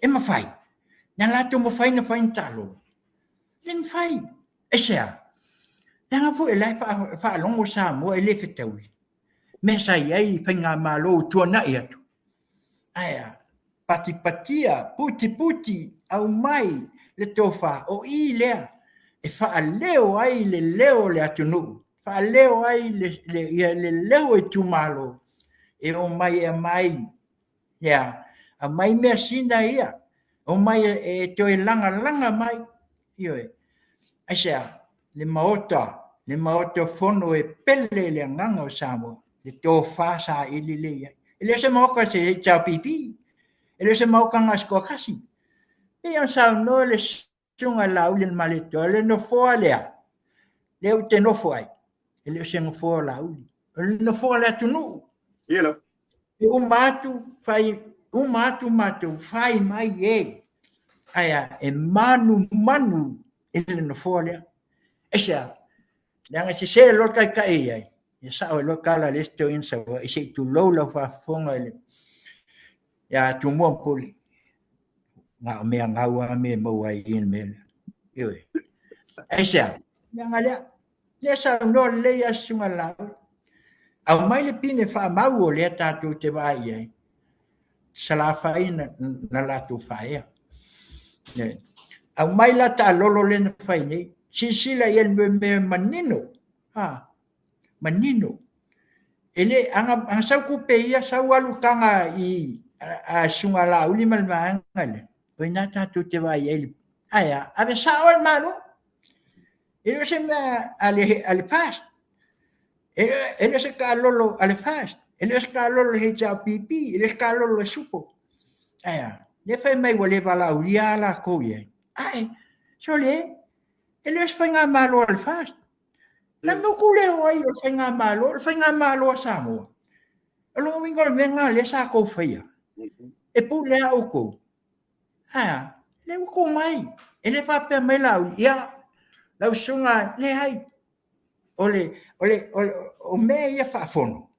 e ma fai na lato mo fai na fai talo len fai e sea na fu e lai fa longo sa mo e le fetaui me sai ai fai malo tu na ia tu ai patia puti au mai le tofa o i le e fa leo ai le leo le atunu fa leo ai le leo e tu malo e o mai e mai a mai mea sina ia o mai e toi langa mai ioe ai sea le maota fono e pele le nganga o Samoa le tō whasa ili le ia e le se maoka se tau pipi e le se maoka ngasko kasi e an sao no le sunga lau le maleto le no foa lea le u te no foai e le se no foa lau le no foa lea tunu Ia e matu fai mai e aia e manu e le no fole e sa nanga se lo kai ai e sa o lo kala le sto in sa e se tu lo fa fonga le ya tu mo poli na me ngawa me mo ai in me yo e sa nanga le sa no le ya sunga la au mai le pine fa mau le tatu te vai ai sala fai na la tu fai Au mai la ta lolo le na fai nei. Sisila ia me manino. Manino. Ele anga sau kupe ia sau alu kanga I a sunga la uli mal maanga le. Oi na ta tu te vai ele. Aya, ave saol malo. Ele se me ale fast. Ele se ka lolo ale fast. Ele se ka lolo he ja pipi, ele se ka lolo supo. Aya, le fai mai wale bala ulia la ko ye. Ai, sole. Ele se fai nga malo al fast. La no kule oi o fai nga malo Samoa. Alo wingo menga le sa ko fai. E pu le au ko. Aya, le ko mai. Ele fa pe mai la ulia. La sunga le hai. Ole o me ia fa fono.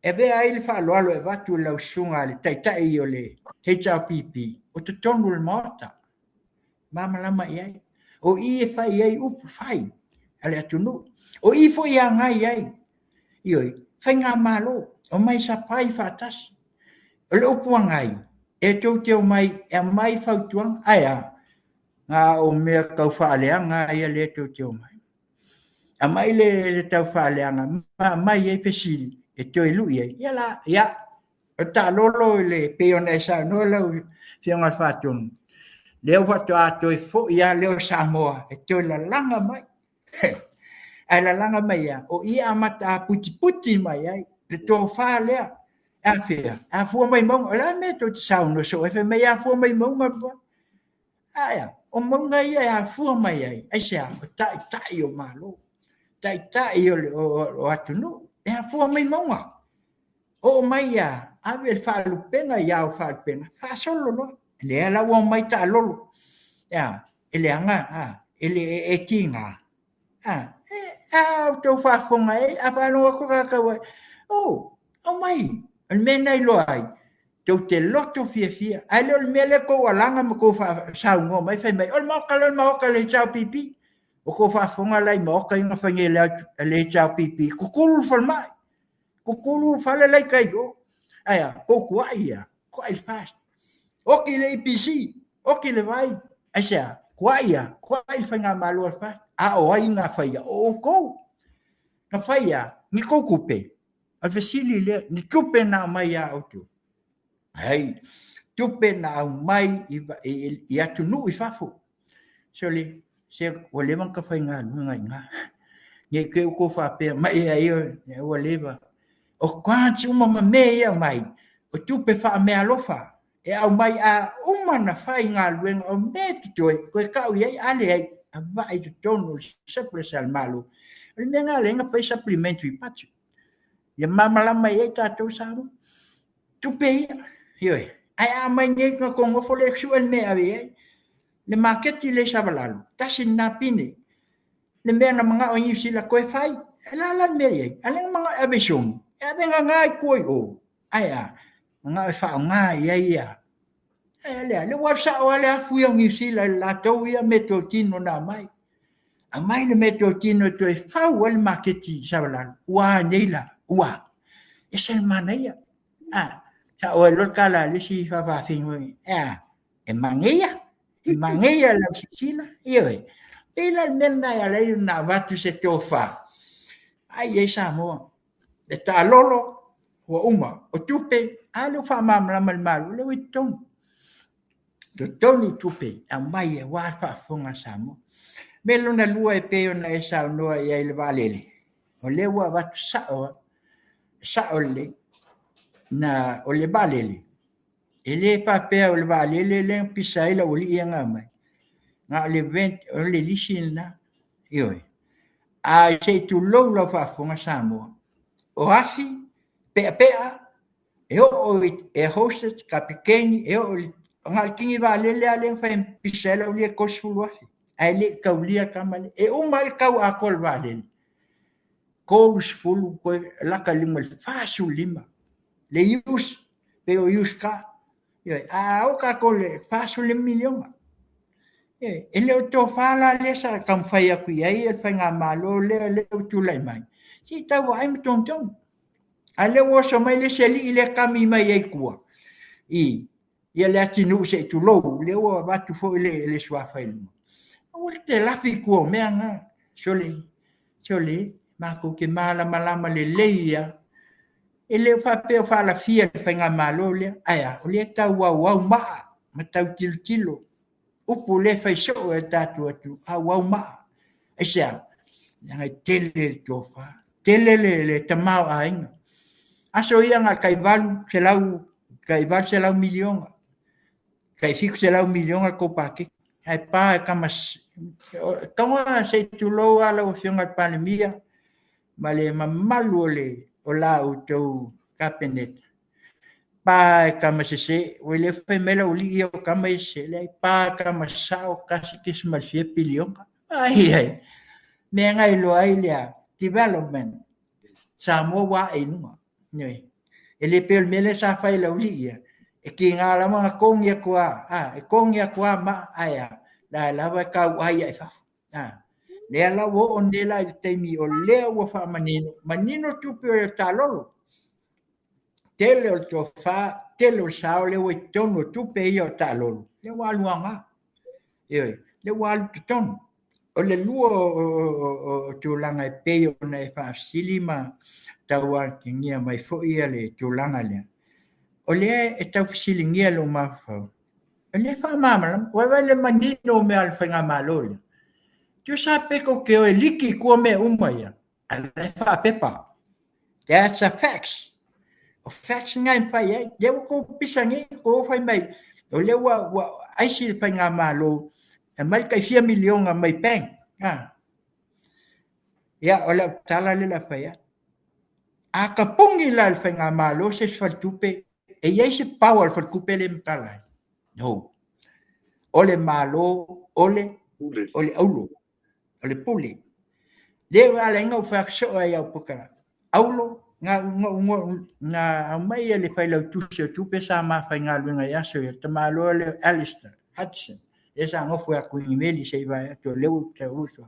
E be ai le fa lo e vatu la sunga le tai ole HRPP o te tonu le mota. Mama lama ia. O I e fai ai upu fai. Ale atunu. O I fo ia ngai ai. Ioi, fai ngā malo. O mai sa pai fatas. O le upu ngai. E tau mai, e mai fautuang. Aia. Ngā o mea kau whaaleanga ia le tau mai. A mai le tau whaaleanga. Mai e pesili. E toi lui e. Ia la, ia. O ta lolo le peona e sa no lau whionga whatun. Leo whatu ato e fo ia leo Samoa. E toi la langa mai. Ai la langa mai ia. O ia amata puti mai ai. Le tō whaalea. A whia. A fua mai maunga. O la me tō te sauno so. E whi mai a fua mai maunga. Aia. O maunga ia e a fua mai ai. Ai se a. O tai o malo. Tai o atunu. E a fua mai maunga. O mai ia. Awe whaalupenga ia o whaalupenga. Whaasolo no. Le ala o mai ta lolo. Ia. Ele anga. Ele e tinga. Tau whaafonga e. A whanua kukakawa. O mai. Al mena I loai. Tau te loto fia. Ai leo mele ko alanga ma ko saungo mai fai mai. Ol maoka le chao pipi. O ko whaafonga lai maoka inga whange le chao pipi. Kukulu whalmai. Kukulu whale lai kai o. Aia, ko kuai ia. Kuai fast. Oki le IPC. Oki le vai. Aisa, kuai ia. Kuai whanga malu al fast. A o ai ngā whaia. O kou. Ngā whaia. Ni kou kupe. Al vesili le. Ni tupe na mai a o tu. Hei. Tupe na mai I atu nu I whafo. So le. Se o lewan ka whai ngā nunga I ngā. Nye ke uko whapea. Mai a io. O lewa. O kwanti umama me ia mai. O tupe wha mea lofa. E au mai a umana whai ngā luenga. O me tutoi. Koe kau iai ale ai. A vai tu tono. Sepre sal malu. O me ngā lenga whai supplementary patu. Ia mamalama iai tātou sāmu. Tupe ia. Ioi. Ai a mai ngai ka kongo fole suan me awe ai. Le marketi le sabalalu. Tasin nā pine. Le mea na mga o New koe whai. E lalan me iai. Aleng mga abe sum. E abe ngai koi o. Ai a. Mga e whao ngā iai ia. Ai lea. Le wapsa o ale a fui o New Zealand. La tau ia me tō tino nā mai. A mai le me tō tino to e whau al marketi sabalalu. Ua neila. Ua. E sel mana ia. Sa o e lokala le si whawawhingo. E mangeia. I mangeia lau sisila. Ioi. Pila mena ia lei na watu se te ofa. Ai e Samoa. Le ta lolo. Wa uma. O tupe. Alu wha mamlamal malu. Leo I tonu. To tonu tupe. A mai e wafa fonga Samoa. Melo na lua e peo na e saunoa ia I le valele. O lewa watu sao le. Na o le valele. Ele papea o le valele le pisai la uli ia ngā mai. Ngā le vent o le lisin na. Ioi. A se tu lou la whafonga Samoa. O afi, pea. E hostet, kapikeni, ngā kingi valele a le whaim pisai la uli e kosfulu afi. Ai le kaulia kamale. E umal kau a kol valele. Kosfulu koe laka lima le fasu lima. Le yus, pe o yus ka. A o ka kole fasu le milionga. E leo tō whala le sa kam whai aku iai e whai ngā malo leo tūlai mai. Si tau ai mtong. A leo oso mai le seli I le kami mai ai kua. ia le atinu se tu lo le o batu fo le sua fai o te lafi ko me nga chole ma ko ke mala malama le leia ele fa pe fa la fia fa nga malo le aya o le ta wa ma ta kilo upu le fai so e tatu atu a wa ma e sia nga tele tofa tele le tamau ainga aso ia nga kai valu se lau milion kai fiku se lau milion ko pake ai pa kamas tonga se tu lo ala o fianga pandemia male mamalu o la o tau kapenet pa kamas se o le fe mela o li o kamas se le pa kamas sao kasi kismal fie pilion ai me ngai lo ai le development sa mo wa inu nei ele pel mele sa fai la ulia e ki ngala ma kong ya kwa e kong ya kwa ma aya la va ka ai fa le la wo on de la te mi o le wo fa manino tu pe talolo tele o to fa tele o sa le wo tono tu pe yo talolo le wa luanga le wa ton o le luo o tu langa pe yo na fa silima tawa kingia mai fo ia le tu langa le o le e tau fisilingia lo mafau o le fa mama wa le manino me al fenga malole tu sape ko ke o liki ko me umaya al fa pepa that's a facts o facts ngai pa ye de ko pisangi ko fa mai o le wa ai si fenga malo e mai kai 4 milion a mai pen ya o la tala le la fa ya a kapungi la fenga malo se faltupe e ye se power for kupele mtala no ole malo ole aulo ole puli le wala nga fa so ya pukara aulo nga mai le fa la tu pe sa ma fa nga lu nga ya so te malo le Alistair Hudson esa ngo fu ku imeli se va to le te uso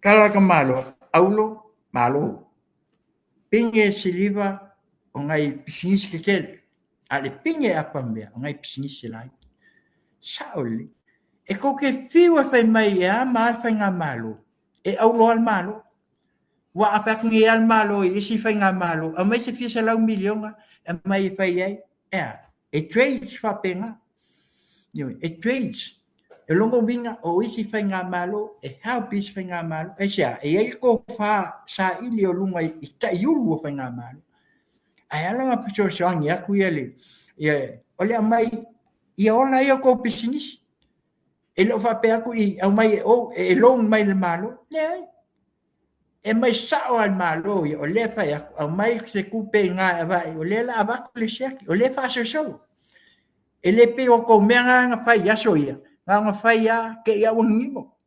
kala ka malo aulo malo pinge siliva o ngai business ke kele ale pinge apambea o ngai business lai sauli e ko ke fiwa fai mai ya ma fai nga malo e au lo al malo wa apak ngi al malo e si fai nga malo a mai se fisa la 1 milion e mai fai ai e trades fa penga e trades e longo binga o isi fai nga malo e help is fai nga malo e sia e ai ko fa sa ili o lunga i ta yulu fai nga malo ai ala nga picho soang ya ku ele ole mai i ola yo ko business e lo fa pe aku i au mai e long mai le malo e mai sa o al malo o le fa ya au mai se kupe nga vai o le la va le shek o le fa so e le pe o ko me nga fa ya so ya nga fa ya ke ya wonimo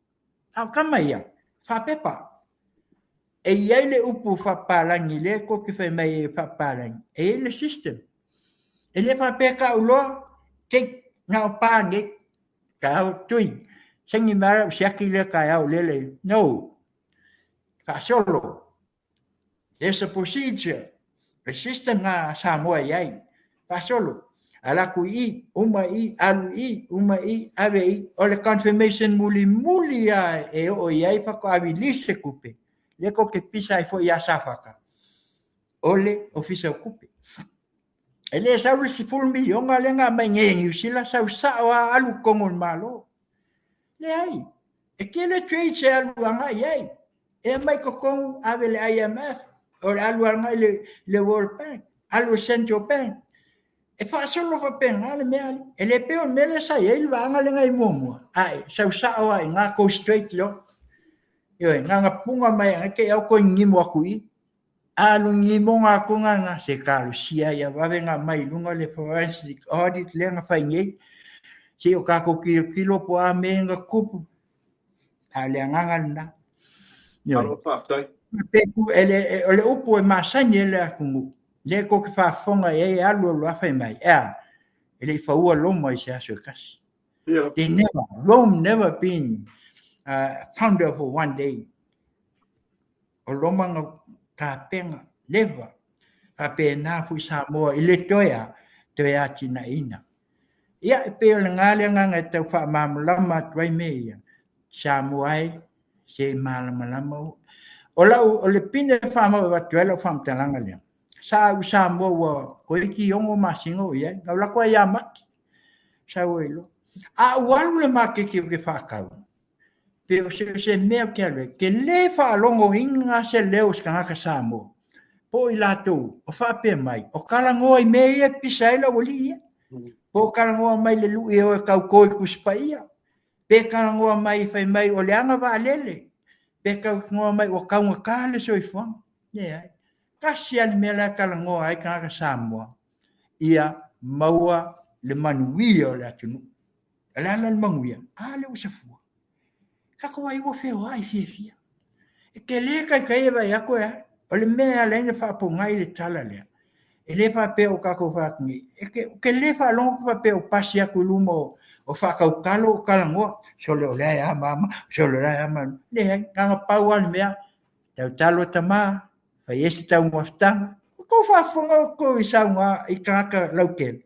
au kama ya fa pepa e ia le upu fa palangi le ko ke fa mai fa palangi e le system e le fa pe ka ulo te nga pange ka tui sengi mara siaki le ka au lele no fa solo there's a procedure the system nga sa mo ai fa solo ala ku i uma i alu i uma i ave o le confirmation muli ai e o ai fa ko avi lise kupe le ko ke pisa i fo ya safaka ole ofisa kupe ele sa si full million ale nga mai ngi sila sa wa alu komon malo le ai e ke le trade se alu nga ai e mai ko kon ave le IMF o alu nga le World Bank alu Central Bank e fa solo fa pena le me ele pe on mele sa ele va nga le ngai momo ai sa wa nga ko straight lo yo nga punga mai ke au ko ngimo akui alu ngimo nga ko nga se kalu sia ya va venga mai lunga le forensic audit le nga fa ngi si o ka ko kilo po a me nga kupu ale nga na Alo paftai. pe ku ele upo e masani ele ku le ko ke fa fonga e alu lo fa mai ele fa ua lo mai se aso kas they never been founder for one day o lomanga ka penga never a pena fu sa mo ile toya te ati na ina. Ia e pe o le ngale nganga e tau wha mamulama tuai me ia. Samuai se malamalama o lau o le pine wha mau wa tuela wha mtalanga lea. Sa u Samoa wa koe ki ongo masingo ia. Ngau lako ia maki. Sa uelo. A walu le makeki o ke whakau. Pe o se mea ke alwe. Ke le whaalongo inga se leo skangaka Samoa. Po i lato o whape mai. O kalangoa i mea pisaila wali ia. Po kalangoa mai le lui o e kau koe kuspa ia. Pe kalangoa mai fai mai o le anga wa alele. Pe kalangoa mai o kaunga kale soifuanga. Yeah. Kasi ali mea kalangoa ai kangaka Samoa. Ia maua le manuia o le atunu. Le ala le manguia. Le usafua. Kako ai wo feo ai fia. E ke le kai vai ako ya. O le mea le ina whapongai le tala lea. E le whape o kako whakungi. E ke le whalongo whape o pasi aku lumo o whakau kalo o kalangoa. Sole o lea ya mama. Sole o lea ya mama. Le hai kanga pau al mea. Tau talo tama. Whai esi tau mwafutanga. Ko whafonga ko i saunga i kangaka laukele.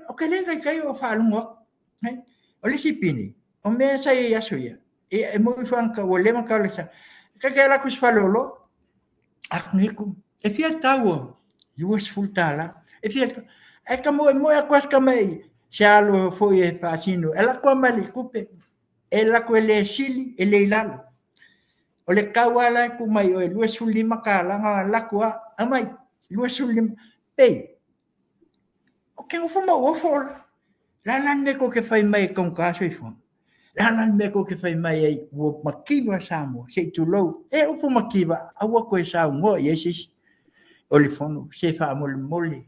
O ke le kai o whalungo. O le sipini. O mea sa i aso ia. E mo i whanka o lema ka le sa. Ka la kus whalolo. Akniku. E fia tau. Iwas fultala. E fia tau. E ka mo a kwas ka mai. Se alo foi e whaasino. E la kua mali kupe. E la kua le sili. E le ilalo. O le kawala ku mai o e lua sulima ka langa lakua. Amai. Lua sulima. Pei. O ke o fuma o fola. Lalan me ko ke fai mai kong kaso i fun. Lalan me ko ke fai mai ai wo makiwa Samoa. Se tu lo. E upo makiwa. Awa ko e sao ngo. Yesis. O le fono. Se fa mole mole.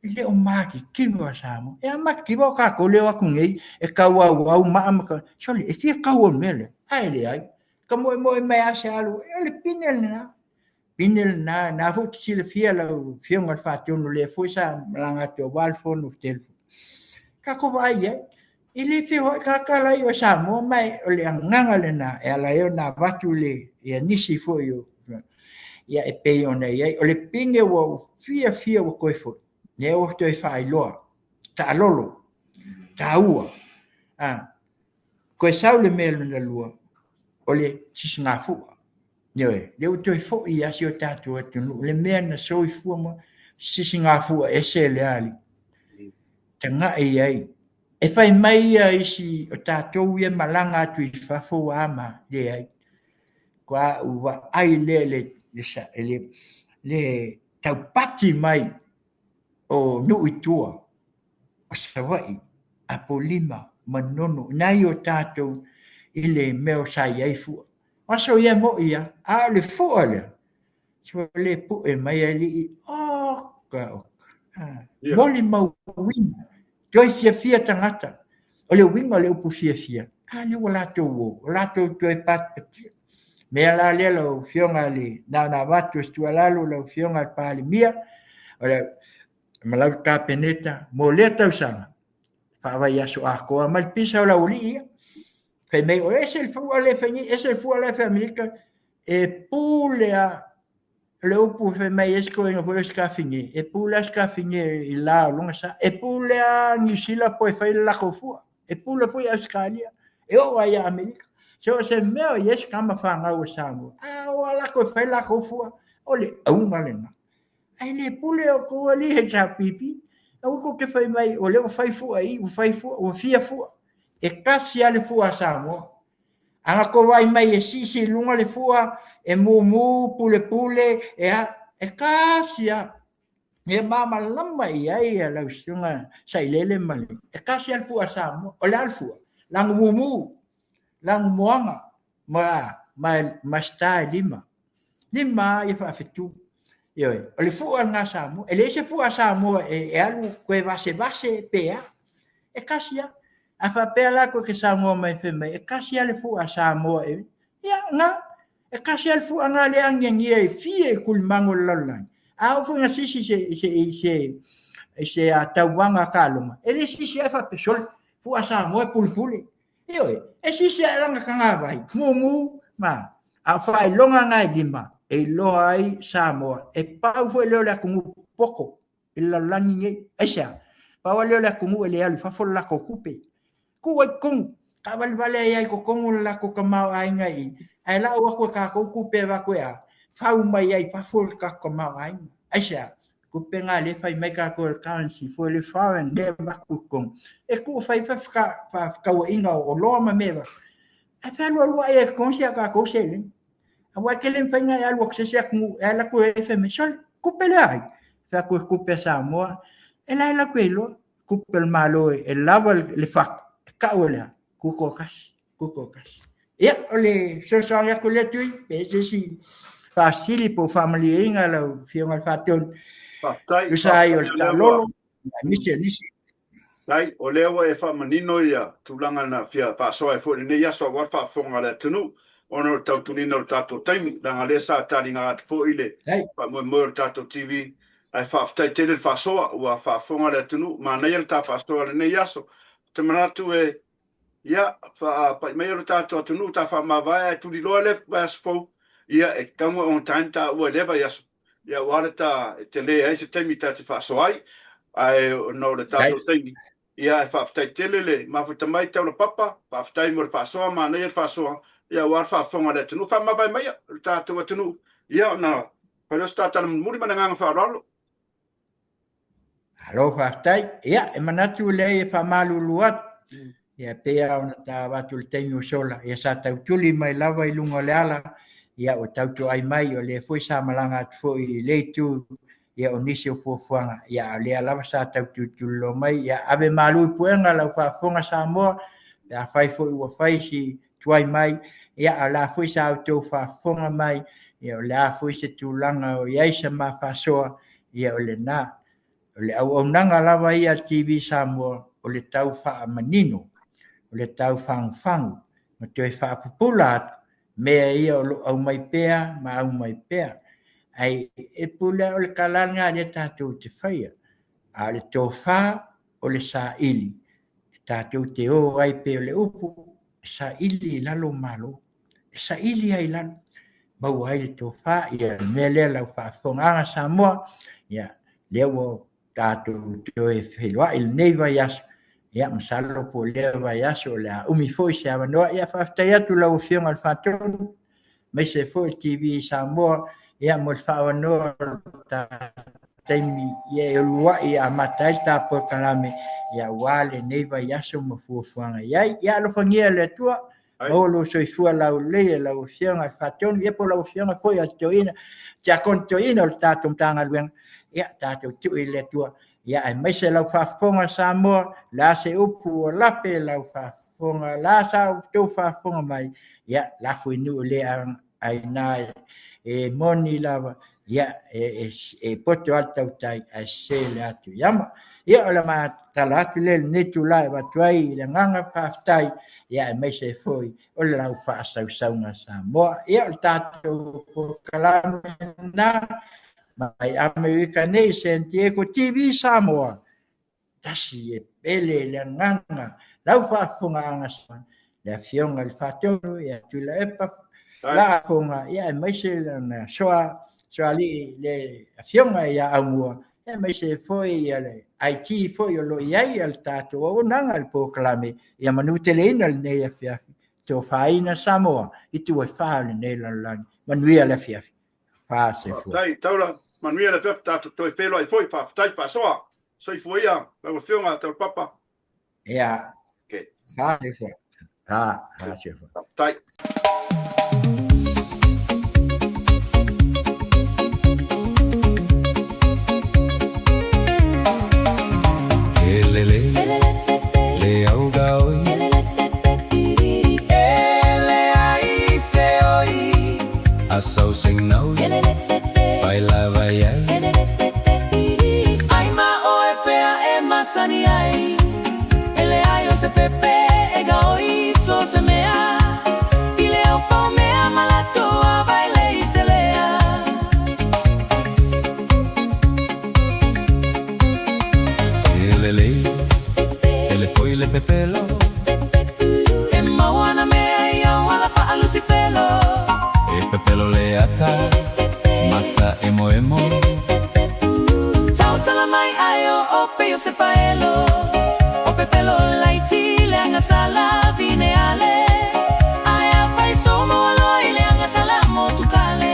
Le o maki kiwa Samoa. E a makiwa o kako leo aku ngei. E kaua au maamaka. Sole e fia kaua mele. Ai le ai. Ka moe mai ase alu. E le pinel na. Pinel na. Na fu kisi le fia lau. Fia ngat whaationu le fuisa. Malanga te o walfonu telefon. Kako vai e. Ili fio kakalai o Samoa mai o le nganga le na. E ala eo na watu le. Ia nisi fo yo. Ia e pei ona ia. O le pinge wa fia wa koe fo. Ne o toi whai loa. Ta alolo. Ta ua. Koe sau le melo na lua. O le sisinga fua. Nioe. Le o toi fo i asi o tatu atunu. Le mea na soi fua ma. Sisinga fua ese le ali. Tanga e ai. E fai mai ia isi o tātou ia malanga atu i whafo ama le ai. Kua ua ai le taupati mai o nui tua o Sawai a polima manono. Nai o tātou i le meo sai ai fua. Waso ia mo ia a le fua le. So le pu e mai ali i oka. Moli mau wina. Toi fia tangata. O le winga le upu fia. Le walato wo. Walato toi pat pati. Mea la le lo fionga li. Na watu estua lalo lo fionga pali mia. O le malau ka peneta. Mo le tau sanga. Pawa yaso ako. Amal pisa o la uli ia. Kai mei o ese el fua le fengi. Ese el fua le fe Amerika. E pulea. Le upu fe mai esko inga po eska fingi. E pula eska fingi i la longa sa. E pula New Zealand po e fai la kofua. E pula po i Australia. E o ai Amerika. So se meo i eska ma whanga o Samoa. O ala ko e fai la kofua. O le aunga lenga. Ai le pule o kua li he sa pipi. O ko ke fai mai o le o fai fua i. O fai fua. O fia fua. E kasi ale fua Samoa. Anga ko vai mai e sisi lunga le fua. E mumu pule e kasia e mama lama ai a lau sunga sai lele mali e kasia pu Samoa o le alfua lang mumu lang moanga ma sta lima e fa fetu yo o le fua nga Samoa e le se fua Samoa e alu ko base pea e kasia a fa pela ko ke Samoa mai fe mai e kasia le fua Samoa e ya nga e kasi alfu anga le angengi e fie kulmango lalang. Au fu nga sisi se a tauanga kaluma. E le sisi e fa pesol fu asa mo e pulpuli. E sisi e langa kanga vai. Mumu ma a fa longa nga lima. E lo ai Samoa. E pau fu le kumu poko. ila langi ngai asia pa wale la kumu ele alu fa fo la ko kupe ku ai kong ka vale ai ko kong la ko kamau ai ngai ai la wa ko ka ko kupe va ko ya fa mai ai fa fo ka kamau ai asia kupe nga le fa mai ka ko currency fo le foreign de va ku kong e ku fa ka wa inga o lo ma me va a fa lo ai ko sia ka ko se awa kelen fa nga alwa se sia ku ala ko e fe me sol kupe le ai fa ko kupe sa mo ela la quello kupe el malo el lava le fa ka wala kuko kas ya ole so ya ko le tui pe si facili po family inga la fiona faton Patai. Usai o ta lolo nisi Nai, o leo e wha manino ia tūlanga na whia whāsoa e fōre nei aso war wha whonga le tunu ono tau tunina o tātou taimi ranga le sa taringa atu fō ile wha mua o tātou TV ai whaafitai tere whāsoa ua wha whonga le tunu ma nei ar tā whāsoa le nei aso te manatu e ia wha mai ar tātou tunu tā wha mawai e turi loa le whas fō ia e kaunga on time tā ua lewa iaso ia wale tā te lea e se taimi tā te whāsoa ai no le tātou taimi ia e whaafitai telele, mawhita mai tau na papa, whaafitai mo le whaasoa, ma nei e whaasoa, ia war whaafonga le tunu, whaamabai mai a, tātou a tunu, ia na, pairos tātana muri mana nganga whaaralo. Alo whaafitai, ia, e manatu le e whaamalu luat, ia pea ona tā watu le teimi o sola, ia sa tau tuli mai lava I lunga le ala, ia o tau tu ai mai o le fui sa malanga atu fui leitu, ia o nisi o fuafuanga ia lea lava sa tau tutulo mai ia ave malu puenga la fuafuanga sa mo ia fai fo ua fai si tuai mai ia ala fui sa auto fuafuanga mai ia la fui se tulanga o ia se ma fasoa ia o le na o le au nanga lava ia TV sa mo o le tau fa manino o le tau fang mo te fa popular me ia o mai pea ma au mai pea ai e pula o le kalanga le tātou te whaia. A le tōwha o le sa ili. Tātou te o ai pe o le upu, sa ili lalo malo. Sa ili ai lalo. Mau ai le tōwha, ia mea lea lau whaafonganga sa moa, ia lea o tātou te o e whelua il neiva yaso. Ia masalo po lea wa yaso le a umi foi se awa noa, ia whaaftai atu lau whionga al whaatonu. Mai se foi TV sa moa, ia mo fa no ta taimi ia lua ia matai ta po kalame ia wale neiva yaso mo fuanga ia lo fangia le tua o lo so fu la le fianga faton ia po la fianga foi a toina ja con toina o tato tanga luen ia tato tu le tua ia ai mai se la fa fonga samo la se upu la pe la fa fonga la sa tu fa fonga mai ia la fu nu le ai na e moni lava ia e poto alta utai a se le atu yama ia ola ma talatu le netu la va tuai le nganga paftai ia me se foi o le lau fa saunga sa mo ia o tatu kalamena mai America nei Santiago TV Samoa tasi e pele le nganga lau fa funga anga sa le fionga il fatoro ia tu la epa la fonga ia mai se na soa ali le fionga ia amua ia mai se foi ia le IT foi lo ia il tato o nanga il proclame ia manutele ina le nei afia to faina Samoa I tu e fa le nei la manuia le afia fa se foi tai taula manuia le tato to e felo ai foi fa tai fa soa soi foi ia la fionga to papa ia okay ha se foi ha se foi tai Asau sing nau Fai la vai ai Ai ma oe pea e masani ai Ele ai o se pepe e gaoi so se mea I leo fau mea malatoa vai lei se lea Ele lei Ele foi le pepelo E mawana mea ia wala fa alusi felo Pepelo le ata, mata emo Tau tala mai o se paelo o pepelo laiti le anga sala vineale ai a fai somo aloi le anga sala motukale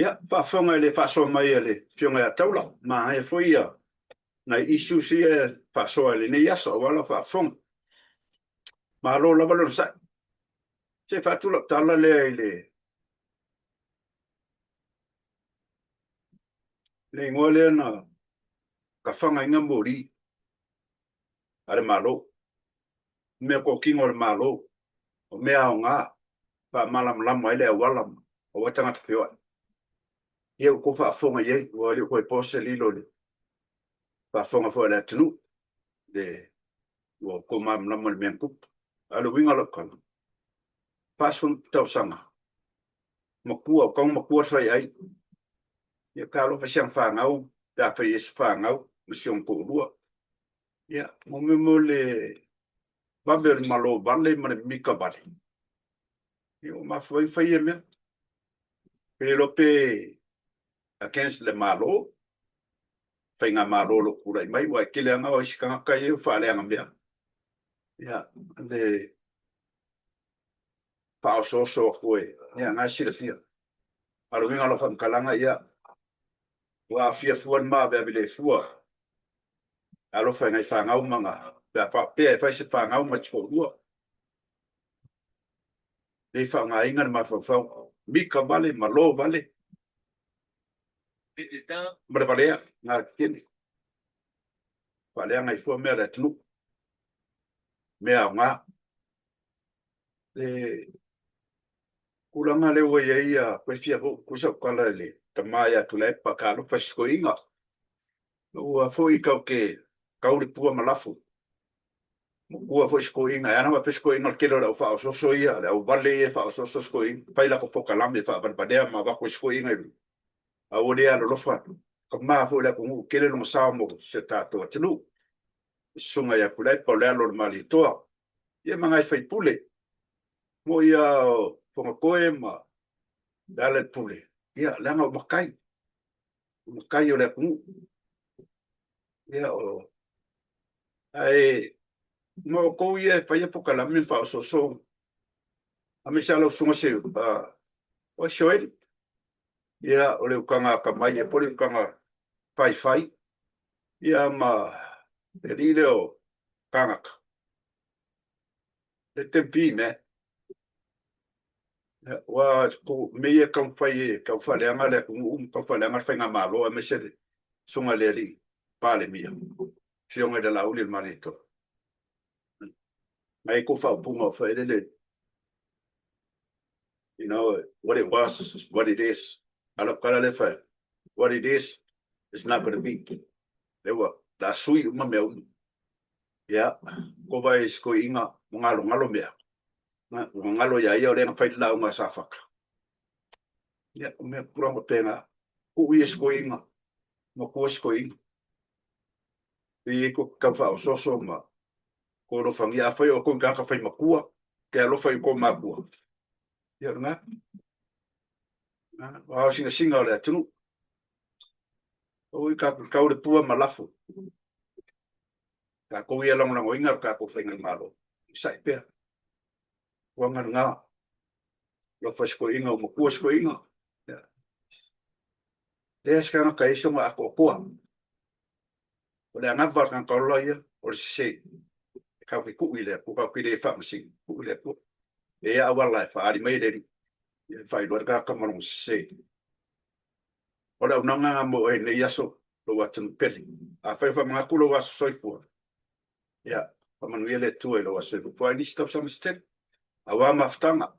Ia, whaafonga le whaasoa mai le whionga a taula, ma hea whoia. Nei isu si e whaasoa le nei asa o wala whaafonga. Ma lo lava lona sai. Se whaatula tala le ai le ingoa le na ka whanga inga mori. Ale malo. Mea ko kingo le malo. O mea o ngā. Wha malam lama ele a walam. O watangata whioa. Ia ko whaafonga iei. Wa li koe pose lilo le. Whaafonga fo le atinu. Le. Wa ko mam lama le mea kup. Ale winga lo kanga. Pasfun tau sanga. Makua o kong makua sai ai. Ia kalo fasiang whangau. Da whai esi whangau. Masiong po lua. Ia. Mo le. Babel malo vale mane mika vale. Ia ma foi e mea. Pero pe. Against le malo. Whainga malo lo kurai mai. Wa kile anga o isikanga kai e whale anga mea. Ia. Le. Pao so koe. Ia ngā sira fia. Aro winga lo whamkalanga ia. Wa fia fuan maa bea bile fua. Alo whaingai whangau manga. Bea pia e whaise whangau ma tiko ua. Nei whanga inga ma whawhau. Mika vale, malo vale. Mare valea. Ngā kene. Valea ngai fua mea le tunu. Mea o ngā. Kulanga le ua ia koe fia ho kusa kala le tamaya tula pa kalo fasko inga. Ua fo I kau ke kauri pua malafu. Ua fo sko inga ana ma pesko inga kelo la fa so ia le au vale e fa so sko inga pai la ko poka lambe fa badea ma va ko sko inga. A o le lo fa. Ka ma fo la ko kele no sa mo se ta to tlu. Sunga ya kula pa le lo mali to. Ia manga fai pule. Mo ia ponga koe ma dale pule. Ia langa o makai. Makai o le kungu. Ia o. Ai, mo kou ia whaia poka la min pa o so. A me salo sunga se o shoeri. Ia o le ukanga ka mai e poli ukanga fai. Ia ma e lile o kangaka. Le tempi me. Wa ko me ka fai ka fale anga le ka fale anga whainga malo a me se sunga le li pale mia. fionga de la uli manito. Mai ko fa punga fa ele. You know what it was, is what it is. Alap kala le fa. What it is not going to be. Lewa, la sui uma meu. Ya, ko vai sko inga ngalo mea. Ngalo ya ia ore fai la uma safaka. Ya, me prongo pena. Ku sko inga. Mo ko sko inga. E ko ka fa so ma. Ko ro fangia fai o ko ka fai makua. Ke alo fai ko mabua. Ya nga. Wa singa ole tunu. O ka ore pua malafu. Ka ko ia long inga ka ko fai malo. Sai pe. Wanga nga. Lo fai ko inga mo ko sko inga. Ya. Des kana ka iso ma ko ko. O le anga var kan ko loia o se. Ka ku ile ku ka pide fa msi. Ku ile ku. E a wala fa ari mai de. Fai lo ka mo se. Ora unanga mo e ne yaso lo watan peli. A fai fa mga kulo was soifua. Ya, pamanuele tu e lo was soifua. Fai ni stop some step. Awa maftanga.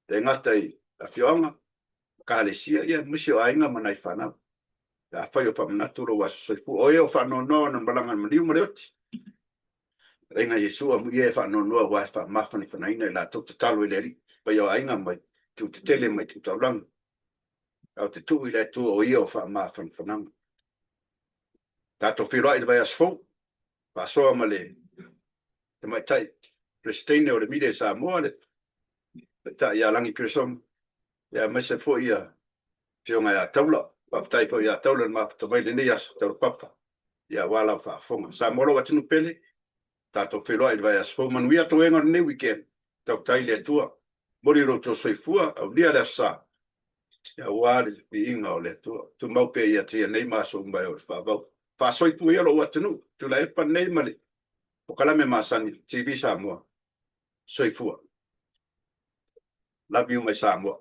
Te ngata i a fionga. Ka le sia ia misio ainga manai fana. Ya fai o pamanatu lo was soifua. O e o fa no na balanga maliu mareoti. Renga Yesu amu e fa no wa fa mafani fana ina la to talo ileri. Pa yo ainga mai tu te tele mai tu talang. Au te tu ile tu o io fa mafan fanang. Tato firo i vai asfo. Pa so male. Te mai tai Christine o le mide sa moale. Ta ia langi person. Ya mese fo ia. Fionga ya taula. Pa tai po ia taula ma to mai le nias to papa. Ya wala fa fonga. Sa molo watinu pele. Tato firo i vai asfo manuia to enga ne weekend. Tau tai le tua. Mori ro to soifua au dia le sa. Ya wari i inga o le tu mau pe ia tia nei maso mai o whawau. Wha soipu ia lo watanu, tu la epa nei mali. O kalame masani, TV Samoa. Soifua. Love you, my Samoa.